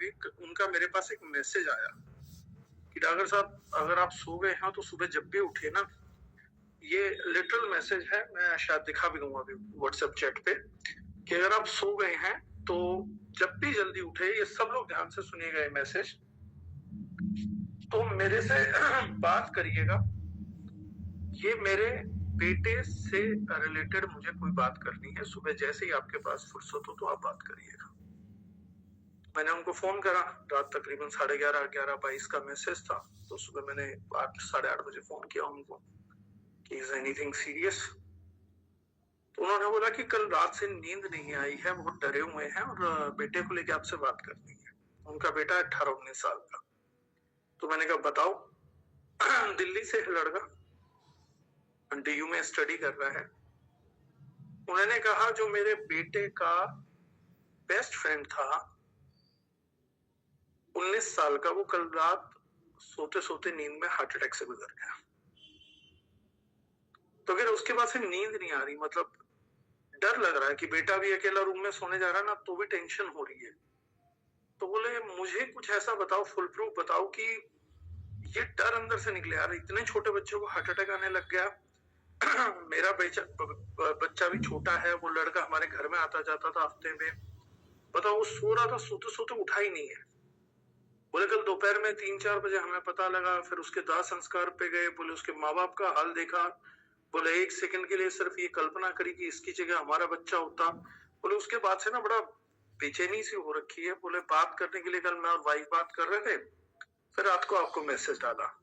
भी उनका मेरे पास एक मैसेज आया कि डागर साहब अगर आप सो गए हैं तो सुबह जब भी उठे ना, ये लिटरल मैसेज है, मैं शायद दिखा भी दूंगा अभी व्हाट्सएप चैट पे, कि अगर आप सो गए हैं तो जब भी जल्दी उठे, ये सब लोग ध्यान से सुनिएगा ये मैसेज, तो मेरे से बात करिएगा। ये मेरे बेटे से रिलेटेड मुझे कोई बात करनी है, सुबह जैसे ही आपके पास फुर्सत हो तो आप बात करिएगा। मैंने उनको फोन करा, रात तकरीबन 11:30 11:22 का मैसेज था, तो सुबह मैंने 8 साढ़े 8 बजे फोन किया उनको कि इज एनीथिंग सीरियस। तो उन्होंने बोला कि कल रात से नींद नहीं आई है, बहुत डरे हुए हैं और बेटे को लेके आपसे बात करनी है। उनका बेटा 18-19 साल का। तो मैंने कहा बताओ। दिल्ली से है लड़का, DU में स्टडी कर रहा है। उन्होंने कहा जो मेरे बेटे का बेस्ट फ्रेंड था 19 साल का, वो कल रात सोते सोते नींद में हार्ट अटैक से गुजर गया। तो फिर उसके बाद से नींद नहीं आ रही, मतलब डर लग रहा है कि बेटा भी अकेला रूम में सोने जा रहा है ना, तो भी टेंशन हो रही है। तो बोले मुझे कुछ ऐसा बताओ, फुल प्रूफ बताओ कि ये डर अंदर से निकले। यार इतने छोटे बच्चों को हार्ट अटैक आने लग गया। मेरा बच्चा भी छोटा है, वो लड़का हमारे घर में आता जाता था हफ्ते में। बताओ वो सो रहा था, सोते सोते उठा ही नहीं है। बोले कल दोपहर में 3-4 बजे हमें पता लगा, फिर उसके दाह संस्कार पे गए। बोले उसके माँ बाप का हाल देखा। बोले एक सेकंड के लिए सिर्फ ये कल्पना करी कि इसकी जगह हमारा बच्चा होता। बोले उसके बाद से ना बड़ा बेचैनी सी हो रखी है। बोले बात करने के लिए कल मैं और वाइफ बात कर रहे थे, फिर रात को आपको मैसेज डाला।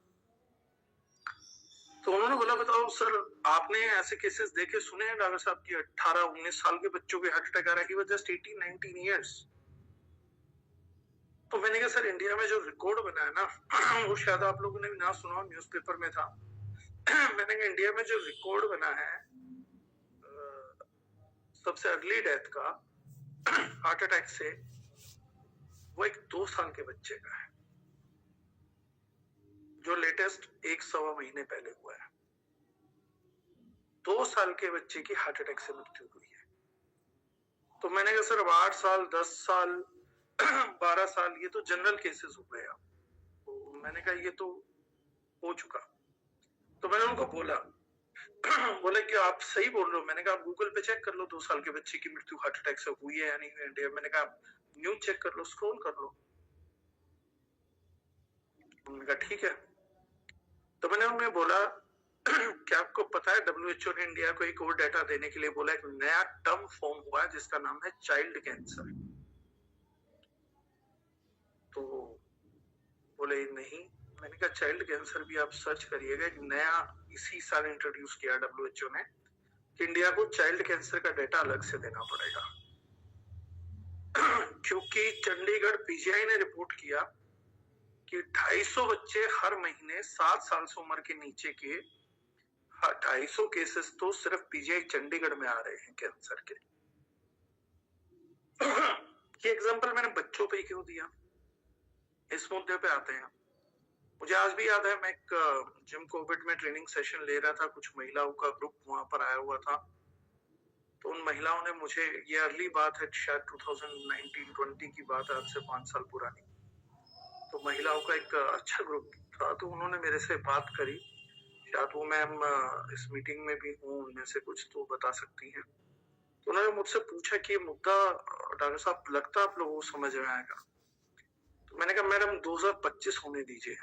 तो उन्होंने बोला बताओ सर, आपने ऐसे केसेस देखे सुने हैं डॉक्टर साहब की 18-19 साल के बच्चों के हार्ट अटैक आ रहा है? He was just 18-19 years. तो मैंने कहा सर इंडिया में जो रिकॉर्ड बना है ना, वो शायद आप लोगों ने भी ना सुना, न्यूज़पेपर में था। मैंने कहा इंडिया में जो रिकॉर्ड बना है सबसे अर्ली डेथ का हार्ट अटैक से, वो एक 2 साल के बच्चे का है, जो लेटेस्ट 1-1.25 महीने पहले हुआ है। 2 साल के बच्चे की हार्ट अटैक से मृत्यु हुई है। तो मैंने कहा सर 8 साल 10 साल 12 साल ये तो जनरल केसेस हो गए। तो मैंने कहा ये तो हो चुका। तो मैंने उनको बोला बोले कि आप सही बोल रहे हो? मैंने कहा आप गूगल पे चेक कर लो 2 साल के बच्चे की मृत्यु हार्ट अटैक से हुई है या नहीं हुई इंडिया। मैंने कहा न्यूज चेक कर लो, स्क्रॉल कर लो। उन्होंने कहा ठीक है। तो मैंने उन्हें बोला क्या आपको पता है WHO ने इंडिया को एक और डेटा देने के लिए बोला, एक नया टर्म फॉर्म हुआ है जिसका नाम है चाइल्ड कैंसर। तो बोले नहीं। मैंने कहा चाइल्ड कैंसर भी आप सर्च करिएगा, एक नया इसी साल इंट्रोड्यूस किया WHO ने कि इंडिया को चाइल्ड कैंसर का डेटा अलग से देना पड़ेगा। क्योंकि चंडीगढ़ PGI ने रिपोर्ट किया कि 250 बच्चे हर महीने 7 साल से उम्र के नीचे के 250 केसेस तो सिर्फ PGI चंडीगढ़ में आ रहे हैं कैंसर के। ये एग्जांपल मैंने बच्चों पे ही क्यों दिया? इस मुद्दे पे आते हैं। मुझे आज भी याद है, मैं एक जिम कोविड में ट्रेनिंग सेशन ले रहा था, कुछ महिलाओं का ग्रुप वहां पर आया हुआ था। तो उन महिलाओं ने मुझे, ये अर्ली बात है शायद 2019-20 की बात है, आज से 5 साल पुरानी। तो महिलाओं का एक अच्छा ग्रुप था, तो उन्होंने मेरे से बात करी। शायद वो मैम इस मीटिंग में भी हूँ, उनमें से कुछ तो बता सकती हैं। तो उन्होंने मुझसे पूछा कि ये मुद्दा डॉक्टर साहब लगता आप लोगों को समझ में आएगा? तो मैंने कहा मैडम 2025 होने दीजिए,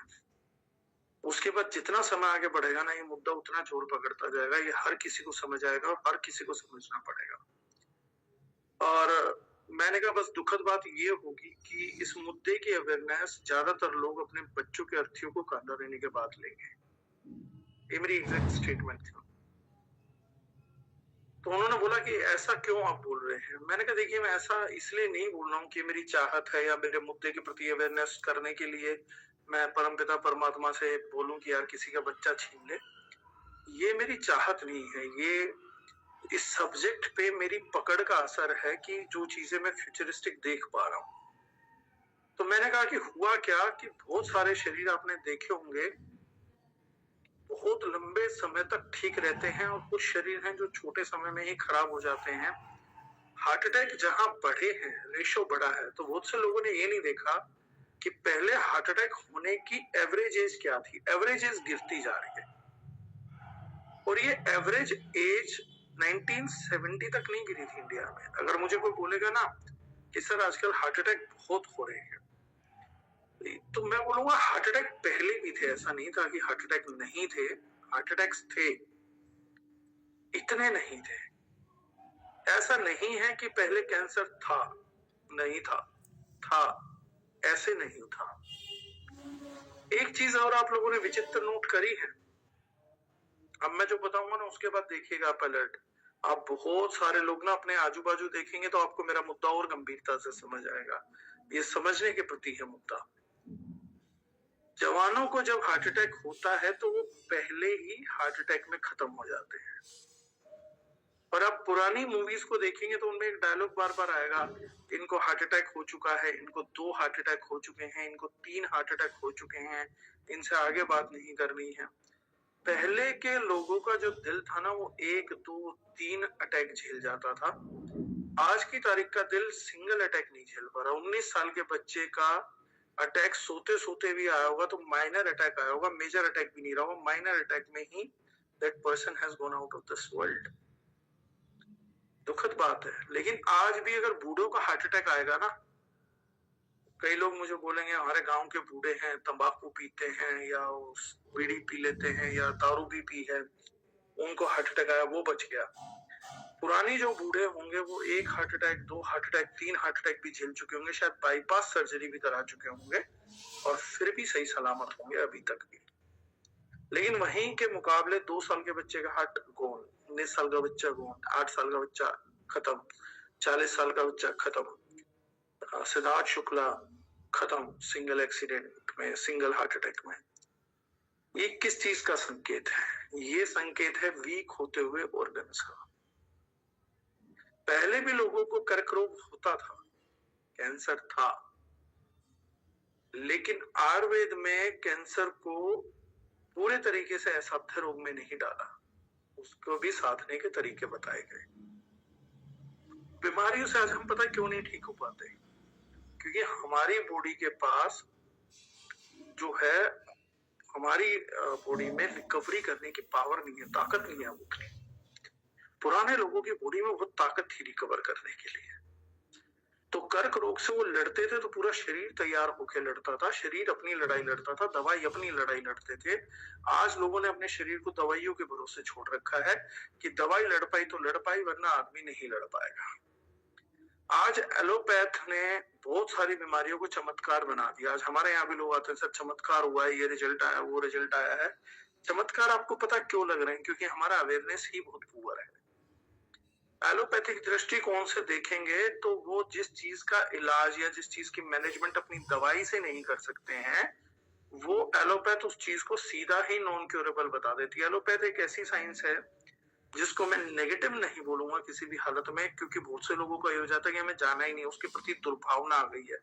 उसके बाद जितना समय आगे बढ़ेगा ना, ये मुद्दा उतना जोर पकड़ता जाएगा, ये हर किसी को समझ आएगा और हर किसी को समझना पड़ेगा। और मैंने कहा बस दुखद बात ये होगी कि इस मुद्दे की अवेयरनेस ज्यादातर लोग अपने बच्चों के अर्थियों को कांदा देने के बाद लेंगे। ये मेरी एग्जैक्ट स्टेटमेंट थी। तो उन्होंने बोला कि ऐसा क्यों आप बोल रहे हैं? मैंने कहा देखिए मैं ऐसा इसलिए नहीं बोल रहा हूँ कि मेरी चाहत है या मेरे मुद्दे के प्रति अवेयरनेस करने के लिए मैं परमपिता परमात्मा से बोलूं कि यार किसी का बच्चा छीन ले। ये मेरी चाहत नहीं है, ये इस सब्जेक्ट पे मेरी पकड़ का असर है कि जो चीजें मैं फ्यूचरिस्टिक देख पा रहा हूँ। तो मैंने कहा कि हुआ क्या कि बहुत सारे शरीर आपने देखे होंगे बहुत लंबे समय तक ठीक रहते हैं और कुछ शरीर हैं जो छोटे समय में ही खराब हो जाते हैं। हार्ट अटैक जहां बढ़े हैं, रेशो बढ़ा है, तो बहुत से लोगों ने ये नहीं देखा कि पहले हार्ट अटैक होने की एवरेज एज क्या थी। एवरेज एज गिरती जा रही है और ये एवरेज एज 1970 तक नहीं गिरी थी इंडिया में। अगर मुझे कोई बोलेगा ना कि सर आजकल हार्ट अटैक बहुत हो रहे हैं, तो मैं बोलूंगा हार्ट अटैक पहले भी थे, ऐसा नहीं था कि हार्ट अटैक नहीं थे। हार्ट अटैक्स थे, इतने नहीं थे। ऐसा नहीं है कि पहले कैंसर था, नहीं था, था, ऐसे नहीं था। एक चीज और आप लोगों ने विचित्र नोट करी है, अब मैं जो बताऊंगा ना उसके बाद देखिएगा आप अलर्ट। आप बहुत सारे लोग ना अपने आजू बाजू देखेंगे तो आपको मेरा मुद्दा और गंभीरता से समझ आएगा। ये समझने के प्रति है मुद्दा। जवानों को जब हार्ट अटैक होता है तो वो पहले ही हार्ट अटैक में खत्म हो जाते हैं। और आप पुरानी मूवीज को देखेंगे तो उनमें एक डायलॉग बार बार आएगा, इनको हार्ट अटैक हो चुका है, इनको 2 हार्ट अटैक हो चुके हैं, इनको 3 हार्ट अटैक हो चुके हैं, इनसे आगे बात नहीं करनी है। पहले के लोगों का जो दिल था ना वो 1, 2, 3 अटैक झेल जाता था। आज की तारीख का दिल सिंगल अटैक नहीं झेल पा रहा। 19 साल के बच्चे का अटैक सोते सोते भी आया होगा तो माइनर अटैक आया होगा, मेजर अटैक भी नहीं रहा होगा, माइनर अटैक में ही that person has gone out of this world. दुखद बात है। लेकिन आज भी अगर बूढ़ों का हार्ट अटैक आएगा ना, कई लोग मुझे बोलेंगे हमारे गांव के बूढ़े हैं, तंबाकू पीते हैं या बीड़ी पी लेते हैं या दारू भी पी है, उनको हार्ट अटैक आया, वो बच गया। पुरानी जो बूढ़े होंगे वो 1 heart attack, 2 heart attack, 3 heart attack भी झेल चुके होंगे, शायद बाईपास सर्जरी भी करा चुके होंगे और फिर भी सही सलामत होंगे अभी तक भी। लेकिन वहीं के मुकाबले 2 साल के बच्चे का हार्ट गोन, 19 साल का बच्चा गोन, 8 साल का बच्चा खत्म, 40 साल का बच्चा खत्म, सिद्धार्थ शुक्ला खत्म सिंगल एक्सीडेंट में, सिंगल हार्ट अटैक में। ये किस चीज का संकेत है? ये संकेत है वीक होते हुए ऑर्गन्स का। पहले भी लोगों को कर्क रोग होता था, कैंसर था, लेकिन आयुर्वेद में कैंसर को पूरे तरीके से असाध्य रोग में नहीं डाला, उसको भी साधने के तरीके बताए गए। बीमारियों से आज हम पता क्यों नहीं ठीक हो पाते, क्योंकि हमारी बॉडी के पास जो है, हमारी बॉडी में रिकवरी करने की पावर नहीं है, ताकत नहीं है उतनी। पुराने लोगों की बॉडी में बहुत ताकत थी रिकवर करने के लिए। तो कर्क रोग से वो लड़ते थे तो पूरा शरीर तैयार होकर लड़ता था, शरीर अपनी लड़ाई लड़ता था, दवाई अपनी लड़ाई लड़ते थे। आज लोगों ने अपने शरीर को दवाइयों के भरोसे छोड़ रखा है कि दवाई लड़ पाई तो लड़ पाई, वरना आदमी नहीं लड़ पाएगा। आज एलोपैथ ने बहुत सारी बीमारियों को चमत्कार बना दिया। आज हमारे यहाँ भी लोग आते हैं, सर चमत्कार हुआ है, ये रिजल्ट आया, वो रिजल्ट आया है। चमत्कार आपको पता क्यों लग रहे हैं? क्योंकि हमारा अवेयरनेस ही बहुत पुअर है। एलोपैथिक दृष्टिकोण से देखेंगे तो वो जिस चीज का इलाज या जिस चीज की मैनेजमेंट अपनी दवाई से नहीं कर सकते हैं, वो एलोपैथ उस चीज को सीधा ही नॉन क्यूरेबल बता देती है। एलोपैथ एक ऐसी साइंस है जिसको मैं नेगेटिव नहीं बोलूंगा किसी भी हालत में, क्योंकि बहुत से लोगों को ये हो जाता है कि हमें जाना ही नहीं, उसके प्रति दुर्भावना आ गई है।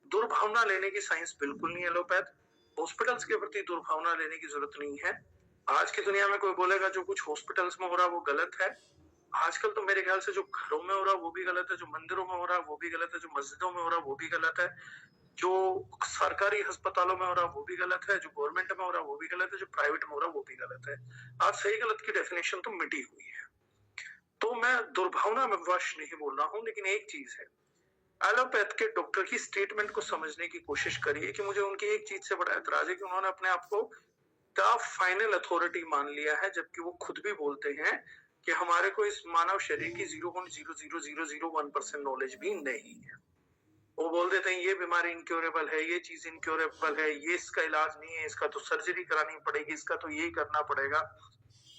दुर्भावना लेने की साइंस बिल्कुल नहीं एलोपैथ। हॉस्पिटल्स के प्रति दुर्भावना लेने की जरूरत नहीं है। आज की दुनिया में कोई बोलेगा जो कुछ हॉस्पिटल्स में हो रहा है वो गलत है, आजकल तो मेरे ख्याल से जो घरों में हो रहा है वो भी गलत है, जो मंदिरों में हो रहा है वो भी गलत है, जो मस्जिदों में हो रहा है वो भी गलत है, जो सरकारी अस्पतालों में हो रहा है वो भी गलत है, जो गवर्नमेंट में हो रहा है वो भी गलत है, जो प्राइवेट में हो रहा है वो भी गलत है। आज सही गलत की डेफिनेशन तो मिटी हुई है। तो मैं दुर्भावना में वश नहीं बोल रहा हूँ, लेकिन एक चीज है, एलोपैथ के डॉक्टर की स्टेटमेंट को समझने की कोशिश करिए कि मुझे उनकी एक चीज से बड़ा ऐतराज है कि उन्होंने अपने आप को द फाइनल अथॉरिटी मान लिया है, जबकि वो खुद भी बोलते हैं कि हमारे को इस मानव शरीर की 0.00001% नॉलेज भी नहीं है। वो बोल देते हैं ये बीमारी इनक्योरेबल है, ये चीज इनक्योरेबल है, ये इसका इलाज नहीं है, इसका तो सर्जरी करानी पड़ेगी, इसका तो यही करना पड़ेगा।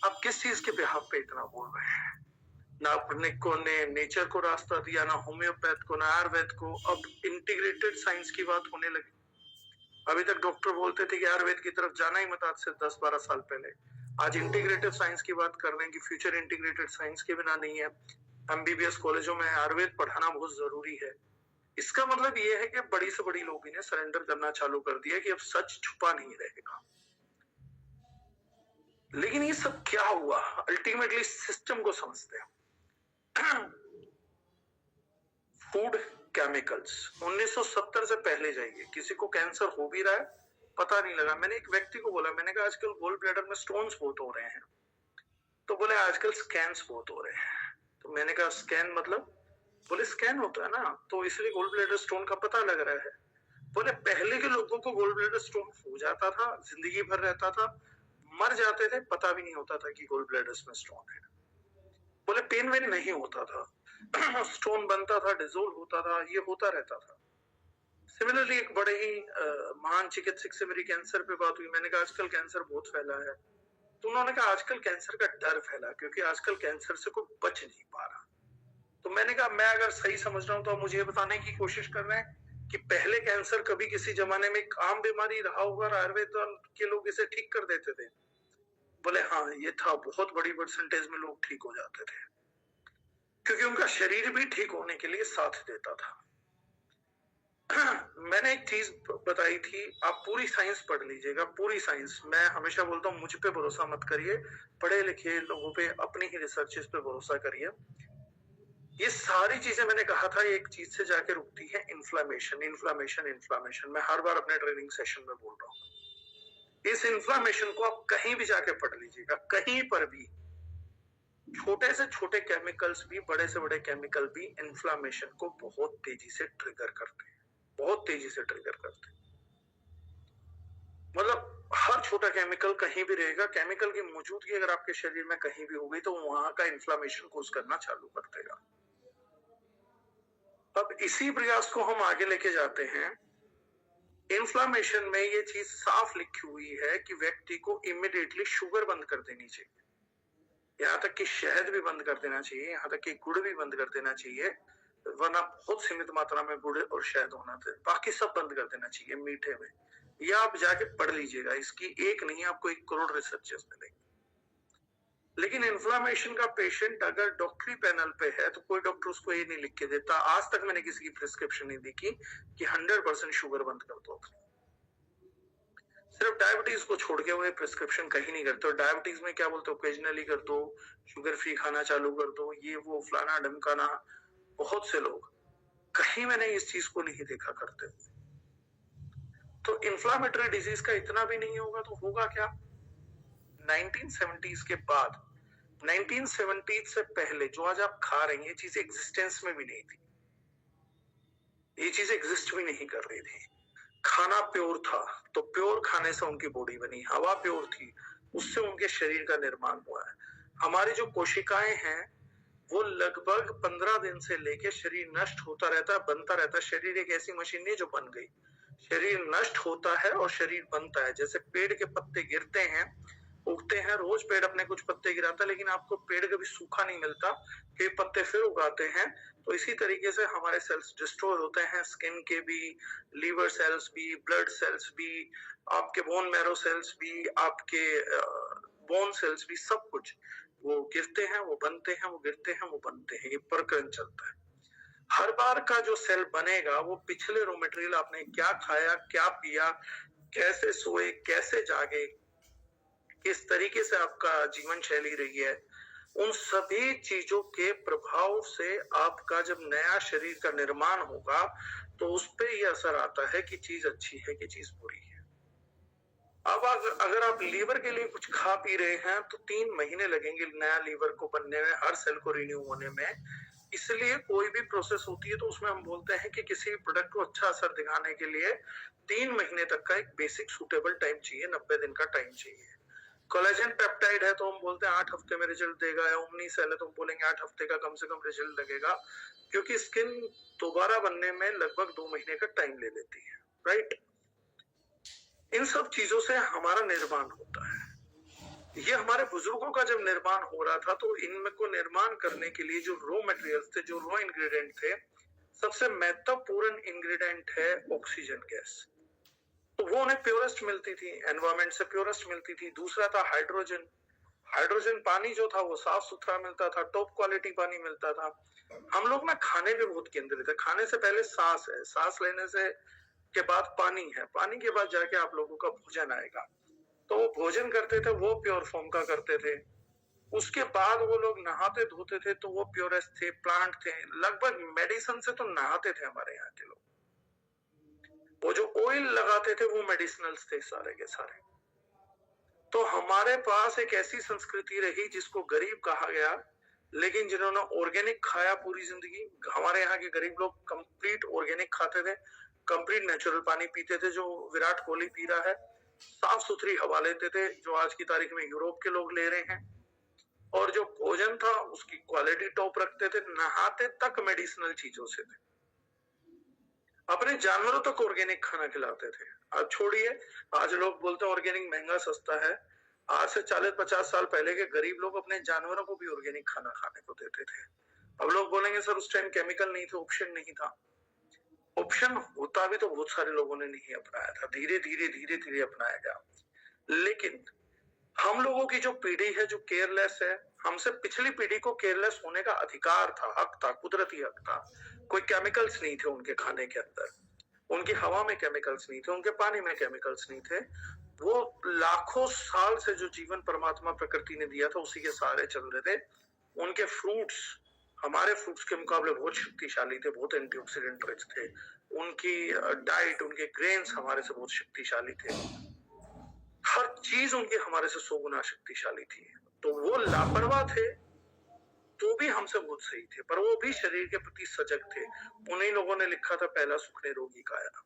अब किस चीज के बिहाफ पे इतना बोल रहे हैं? ना अपने को ने नेचर को रास्ता दिया, ना होम्योपैथ को, ना आयुर्वेद को। अब इंटीग्रेटेड साइंस की बात होने लगी। अभी तक डॉक्टर बोलते थे कि आयुर्वेद की तरफ जाना ही मत, आज से 10-12 साल पहले। आज इंटीग्रेटेड साइंस की बात कर रहे हैं कि फ्यूचर इंटीग्रेटेड साइंस के बिना नहीं है। एमबीबीएस कॉलेजों में आयुर्वेद पढ़ाना बहुत जरूरी है। इसका मतलब ये है कि बड़ी से बड़ी लोग इन्हें सरेंडर करना चालू कर दिया कि अब सच छुपा नहीं रहेगा। लेकिन ये सब क्या हुआ? अल्टीमेटली सिस्टम को समझते हैं। फूड केमिकल्स 1970 से पहले जाइए, किसी को कैंसर हो भी रहा है पता नहीं लगा। मैंने एक व्यक्ति को बोला, मैंने कहा आजकल गोल्ड ब्लैडर में स्टोन्स बहुत हो रहे हैं, तो बोले आजकल स्कैन्स बहुत हो रहे हैं। तो मैंने कहा स्कैन मतलब? बोले स्कैन होता है ना, तो इसलिए गोल्ड ब्लैडर स्टोन का पता लग रहा है। बोले पहले के लोगों को गोल्ड ब्लैडर स्टोन हो जाता था, जिंदगी भर रहता था, मर जाते थे, पता भी नहीं होता था कि गोल्ड ब्लैडर में स्टोन है। बोले पेन वेन नहीं होता था, स्टोन बनता था, डिजोल्व होता था, ये होता रहता था। सिमिलरली एक बड़े ही महान चिकित्सक से मेरी कैंसर पे बात हुई। मैंने कहा आजकल कैंसर बहुत फैला है, तो उन्होंने कहा आजकल कैंसर का डर फैला क्योंकि आजकल कैंसर से कोई बच नहीं पा रहा। तो मैंने कहा मैं अगर सही समझ रहा हूँ तो आप मुझे बताने की कोशिश कर रहे हैं कि पहले कैंसर कभी किसी जमाने में एक आम बीमारी रहा होगा, आयुर्वेद के लोग इसे ठीक कर देते थे? बोले हाँ ये था, बहुत बड़ी परसेंटेज में लोग ठीक हो जाते थे क्योंकि उनका शरीर भी ठीक होने के लिए साथ देता था। मैंने एक चीज बताई थी, आप पूरी साइंस पढ़ लीजिएगा, पूरी साइंस। मैं हमेशा बोलता हूँ मुझ पे भरोसा मत करिए, पढ़े लिखे लोगों पे, अपनी ही रिसर्चेस पे भरोसा करिए। ये सारी चीजें मैंने कहा था एक चीज से जाके रुकती है, इन्फ्लामेशन इन्फ्लामेशन इन्फ्लामेशन। मैं हर बार अपने ट्रेनिंग सेशन में बोल रहा हूँ, इस इन्फ्लामेशन को आप कहीं भी जाके पढ़ लीजिएगा, कहीं पर भी छोटे से छोटे केमिकल्स भी, बड़े से बड़े केमिकल भी इन्फ्लामेशन को बहुत तेजी से ट्रिगर करते हैं, बहुत तेजी से ट्रिगर करते हैं। मतलब हर छोटा केमिकल कहीं भी रहेगा, केमिकल की मौजूदगी अगर आपके शरीर में कहीं भी हो गई तो वहां का इन्फ्लामेशन कोज करना चालू कर देगा। अब इसी प्रयास को हम आगे लेके जाते हैं। इन्फ्लामेशन में ये चीज साफ लिखी हुई है कि व्यक्ति को इमीडिएटली शुगर बंद कर देनी चाहिए, यहाँ तक कि शहद भी बंद कर देना चाहिए, यहाँ तक कि गुड़ भी बंद कर देना चाहिए, वरना बहुत सीमित मात्रा में गुड़ और शहद होना चाहिए, बाकी सब बंद कर देना चाहिए मीठे में। ये आप जाके पढ़ लीजिएगा, इसकी एक नहीं आपको 1 करोड़ रिसर्चेस मिलेंगे। लेकिन इन्फ्लामेशन का पेशेंट अगर डॉक्टरी पैनल पे है तो कोई डॉक्टर उसको ये नहीं लिख के देता, आज तक मैंने किसी की प्रिस्क्रिप्शन नहीं देखी कि 100% शुगर बंद कर दो। सिर्फ डायबिटीज को छोड़ के वो प्रिस्क्रिप्शन कहीं नहीं करते। और डायबिटीज में क्या बोलते हो, ओकेजनली कर दो, शुगर फ्री खाना चालू कर दो, ये वो फलाना ढमकाना। बहुत से लोग, कहीं मैंने इस चीज को नहीं देखा करते। तो इन्फ्लामेटरी डिजीज का इतना भी नहीं होगा तो होगा क्या? 1970s के बाद, 1970s से पहले जो आज आप खा रही हैं, ये चीज एग्जिस्टेंस में भी नहीं थी, ये चीज एग्जिस्ट भी नहीं कर रही थी। खाना प्योर था तो प्योर खाने से उनकी बॉडी बनी, हवा प्योर थी उससे उनके शरीर का निर्माण हुआ है। हमारी जो कोशिकाएं हैं वो लगभग 15 दिन से लेके शरीर नष्ट होता रहता है, बनता रहता है। शरीर एक ऐसी मशीन नहीं जो बन गई, शरीर नष्ट होता है और शरीर बनता है। जैसे पेड़ के पत्ते गिरते हैं, उगते हैं, रोज पेड़ अपने कुछ पत्ते गिराता है, लेकिन आपको पेड़ कभी सूखा नहीं मिलता, कि पत्ते फिर उगाते हैं। तो इसी तरीके से हमारे सेल्स डिस्ट्रॉय होते हैं, स्किन के भी, लीवर सेल्स भी, ब्लड सेल्स भी, आपके बोन मैरो सेल्स भी, आपके बोन सेल्स भी, सब कुछ वो गिरते हैं, वो बनते हैं, वो गिरते हैं, वो बनते हैं। ये प्रक्रम चलता है। हर बार का जो सेल बनेगा वो पिछले रॉ मटेरियल, आपने क्या खाया, क्या पिया, कैसे सोए, कैसे जागे, किस तरीके से आपका जीवन शैली रही है, उन सभी चीजों के प्रभाव से आपका जब नया शरीर का निर्माण होगा तो उस पर यह असर आता है कि चीज अच्छी है कि चीज बुरी है। अब अगर आप लीवर के लिए कुछ खा पी रहे हैं तो 3 महीने लगेंगे नया लीवर को बनने में, हर सेल को रिन्यू होने में। इसलिए कोई भी प्रोसेस होती है तो उसमें हम बोलते हैं कि किसी भी प्रोडक्ट को अच्छा असर दिखाने के लिए 3 महीने तक का एक बेसिक सूटेबल टाइम चाहिए, 90 दिन का टाइम चाहिए। कोलेजन पेप्टाइड है तो हम बोलते हैं 8 हफ्ते में रिजल्ट देगा, या ओमनी सेल है तो हम बोलेंगे 8 हफ्ते का कम से कम रिजल्ट लगेगा, क्योंकि स्किन दोबारा बनने में लगभग 2 महीने का टाइम ले लेती है, राइट। इन सब चीजों से हमारा निर्माण होता है। ये हमारे बुजुर्गों का जब निर्माण हो रहा था तो इनको निर्माण करने के लिए जो रॉ मटेरियल्स थे, जो रॉ इंग्रेडिएंट थे, सबसे महत्वपूर्ण इंग्रेडिएंट है ऑक्सीजन गैस। तो वो उन्हें प्योरेस्ट मिलती थी, एनवायरमेंट से प्योरेस्ट मिलती थी। दूसरा था हाइड्रोजन। हाइड्रोजन पानी जो था वो साफ सुथरा मिलता था, टॉप क्वालिटी पानी मिलता था। हम लोग ना खाने पे बहुत केंद्रित है, खाने से पहले सांस है, सांस लेने से के बाद पानी है, पानी के बाद जाके आप लोगों का भोजन आएगा। तो वो भोजन करते थे वो प्योर फॉर्म का करते थे, उसके बाद वो लोग नहाते धोते थे तो वो प्योरेस्ट थे, प्लांट थे, लगभग मेडिसिन से तो नहाते थे हमारे यहाँ के लोग। वो जो ऑयल लगाते थे वो मेडिसिनल्स थे सारे के सारे। तो हमारे पास एक ऐसी संस्कृति रही जिसको गरीब कहा गया, लेकिन जिन्होंने ऑर्गेनिक खाया पूरी जिंदगी। हमारे यहाँ के गरीब लोग कंप्लीट ऑर्गेनिक खाते थे, कंप्लीट नेचुरल पानी पीते थे जो विराट कोहली पी रहा है, साफ सुथरी हवा लेते थे जो आज की तारीख में यूरोप के लोग ले रहे हैं, और जो भोजन था उसकी क्वालिटी टॉप रखते थे, नहाते तक मेडिसिनल चीजों से थे, अपने जानवरों तक ऑर्गेनिक खाना खिलाते थे। अब छोड़िए, आज लोग बोलते हैं ऑर्गेनिक महंगा सस्ता है। आज से 40-50 साल पहले के गरीब लोग अपने जानवरों को भी ऑर्गेनिक खाना खाने को देते थे। अब लोग बोलेंगे सर उस टाइम केमिकल नहीं थे, ऑप्शन नहीं था। ऑप्शन होता भी तो बहुत सारे लोगों ने नहीं अपनाया था, धीरे धीरे अपनाया गया। लेकिन हम लोगों की जो पीढ़ी है जो केयरलेस है, हमसे पिछली पीढ़ी को केयरलेस होने का अधिकार था, हक था, कुदरती हक था। कोई केमिकल्स नहीं थे उनके खाने के अंदर, उनकी हवा में केमिकल्स नहीं थे, उनके पानी में केमिकल्स नहीं थे। वो लाखों साल से जो जीवन परमात्मा प्रकृति ने दिया था उसी के सहारे चल रहे थे। उनके फ्रूट्स हमारे फ्रूट्स के मुकाबले बहुत शक्तिशाली थे, बहुत एंटीऑक्सीडेंट रिच थे। उनकी डाइट, उनके ग्रेन्स हमारे से बहुत शक्तिशाली थे। हर चीज उनकी हमारे से 100 गुना शक्तिशाली थी। तो वो लापरवाह थे तो भी हमसे बहुत सही थे, पर वो भी शरीर के प्रति सजग थे। उन्हीं लोगों ने लिखा था पहला सुख निरोगी काया।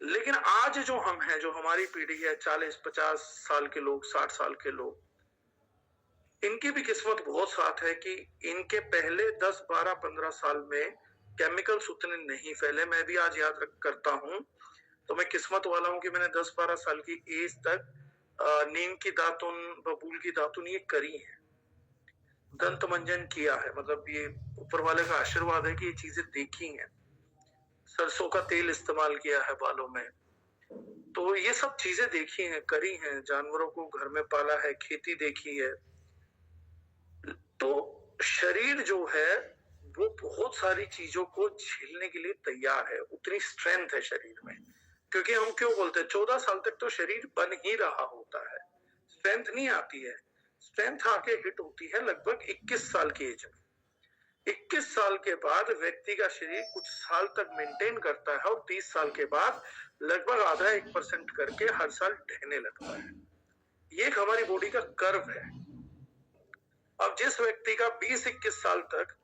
लेकिन आज जो हम हैं, जो हमारी पीढ़ी है, 40-50 साल के लोग, 60 साल के लोग, इनकी भी किस्मत बहुत साथ है कि इनके पहले 10, 12, 15 साल में केमिकल्स उतने नहीं फैले। मैं भी आज याद करता हूं तो मैं किस्मत वाला हूं कि मैंने 10-12 साल की एज तक नीम की दातुन, बबूल की दातुन ये करी है, दंत मंजन किया है। मतलब ये ऊपर वाले का आशीर्वाद है कि ये चीजें देखी हैं। सरसों का तेल इस्तेमाल किया है बालों में, तो ये सब चीजें देखी हैं, करी हैं। जानवरों को घर में पाला है, खेती देखी है। तो शरीर जो है वो बहुत सारी चीजों को झेलने के लिए तैयार है, उतनी स्ट्रेंथ है शरीर में। क्योंकि हम क्यों बोलते हैं 14 साल तक तो शरीर बन ही रहा होता है, स्ट्रेंथ नहीं आती है। स्ट्रेंथ आके हिट होती है लगभग 21 साल की एज में। 21 साल के बाद व्यक्ति का शरीर कुछ साल तक मेंटेन करता है और 30 साल के बाद लगभग आधा 1% करके हर साल ढहने लगता है। ये एक हमारी बॉडी का कर्व है। अब जिस व्यक्ति का 20-21 साल तक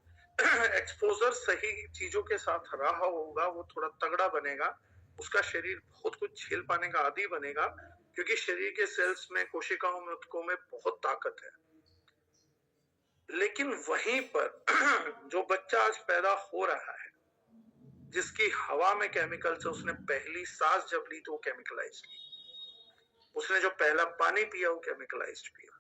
एक्सपोजर सही चीजों के साथ रहा होगा वो थोड़ा तगड़ा बनेगा, उसका शरीर बहुत कुछ झेल पाने का आदी बनेगा, क्योंकि शरीर के सेल्स में, कोशिकाओं में, ऊतकों में बहुत ताकत है। लेकिन वहीं पर जो बच्चा आज पैदा हो रहा है, जिसकी हवा में केमिकल्स है, उसने पहली सांस जब ली तो वो केमिकलाइज्ड ली, उसने जो पहला पानी पिया वो केमिकलाइज्ड पिया,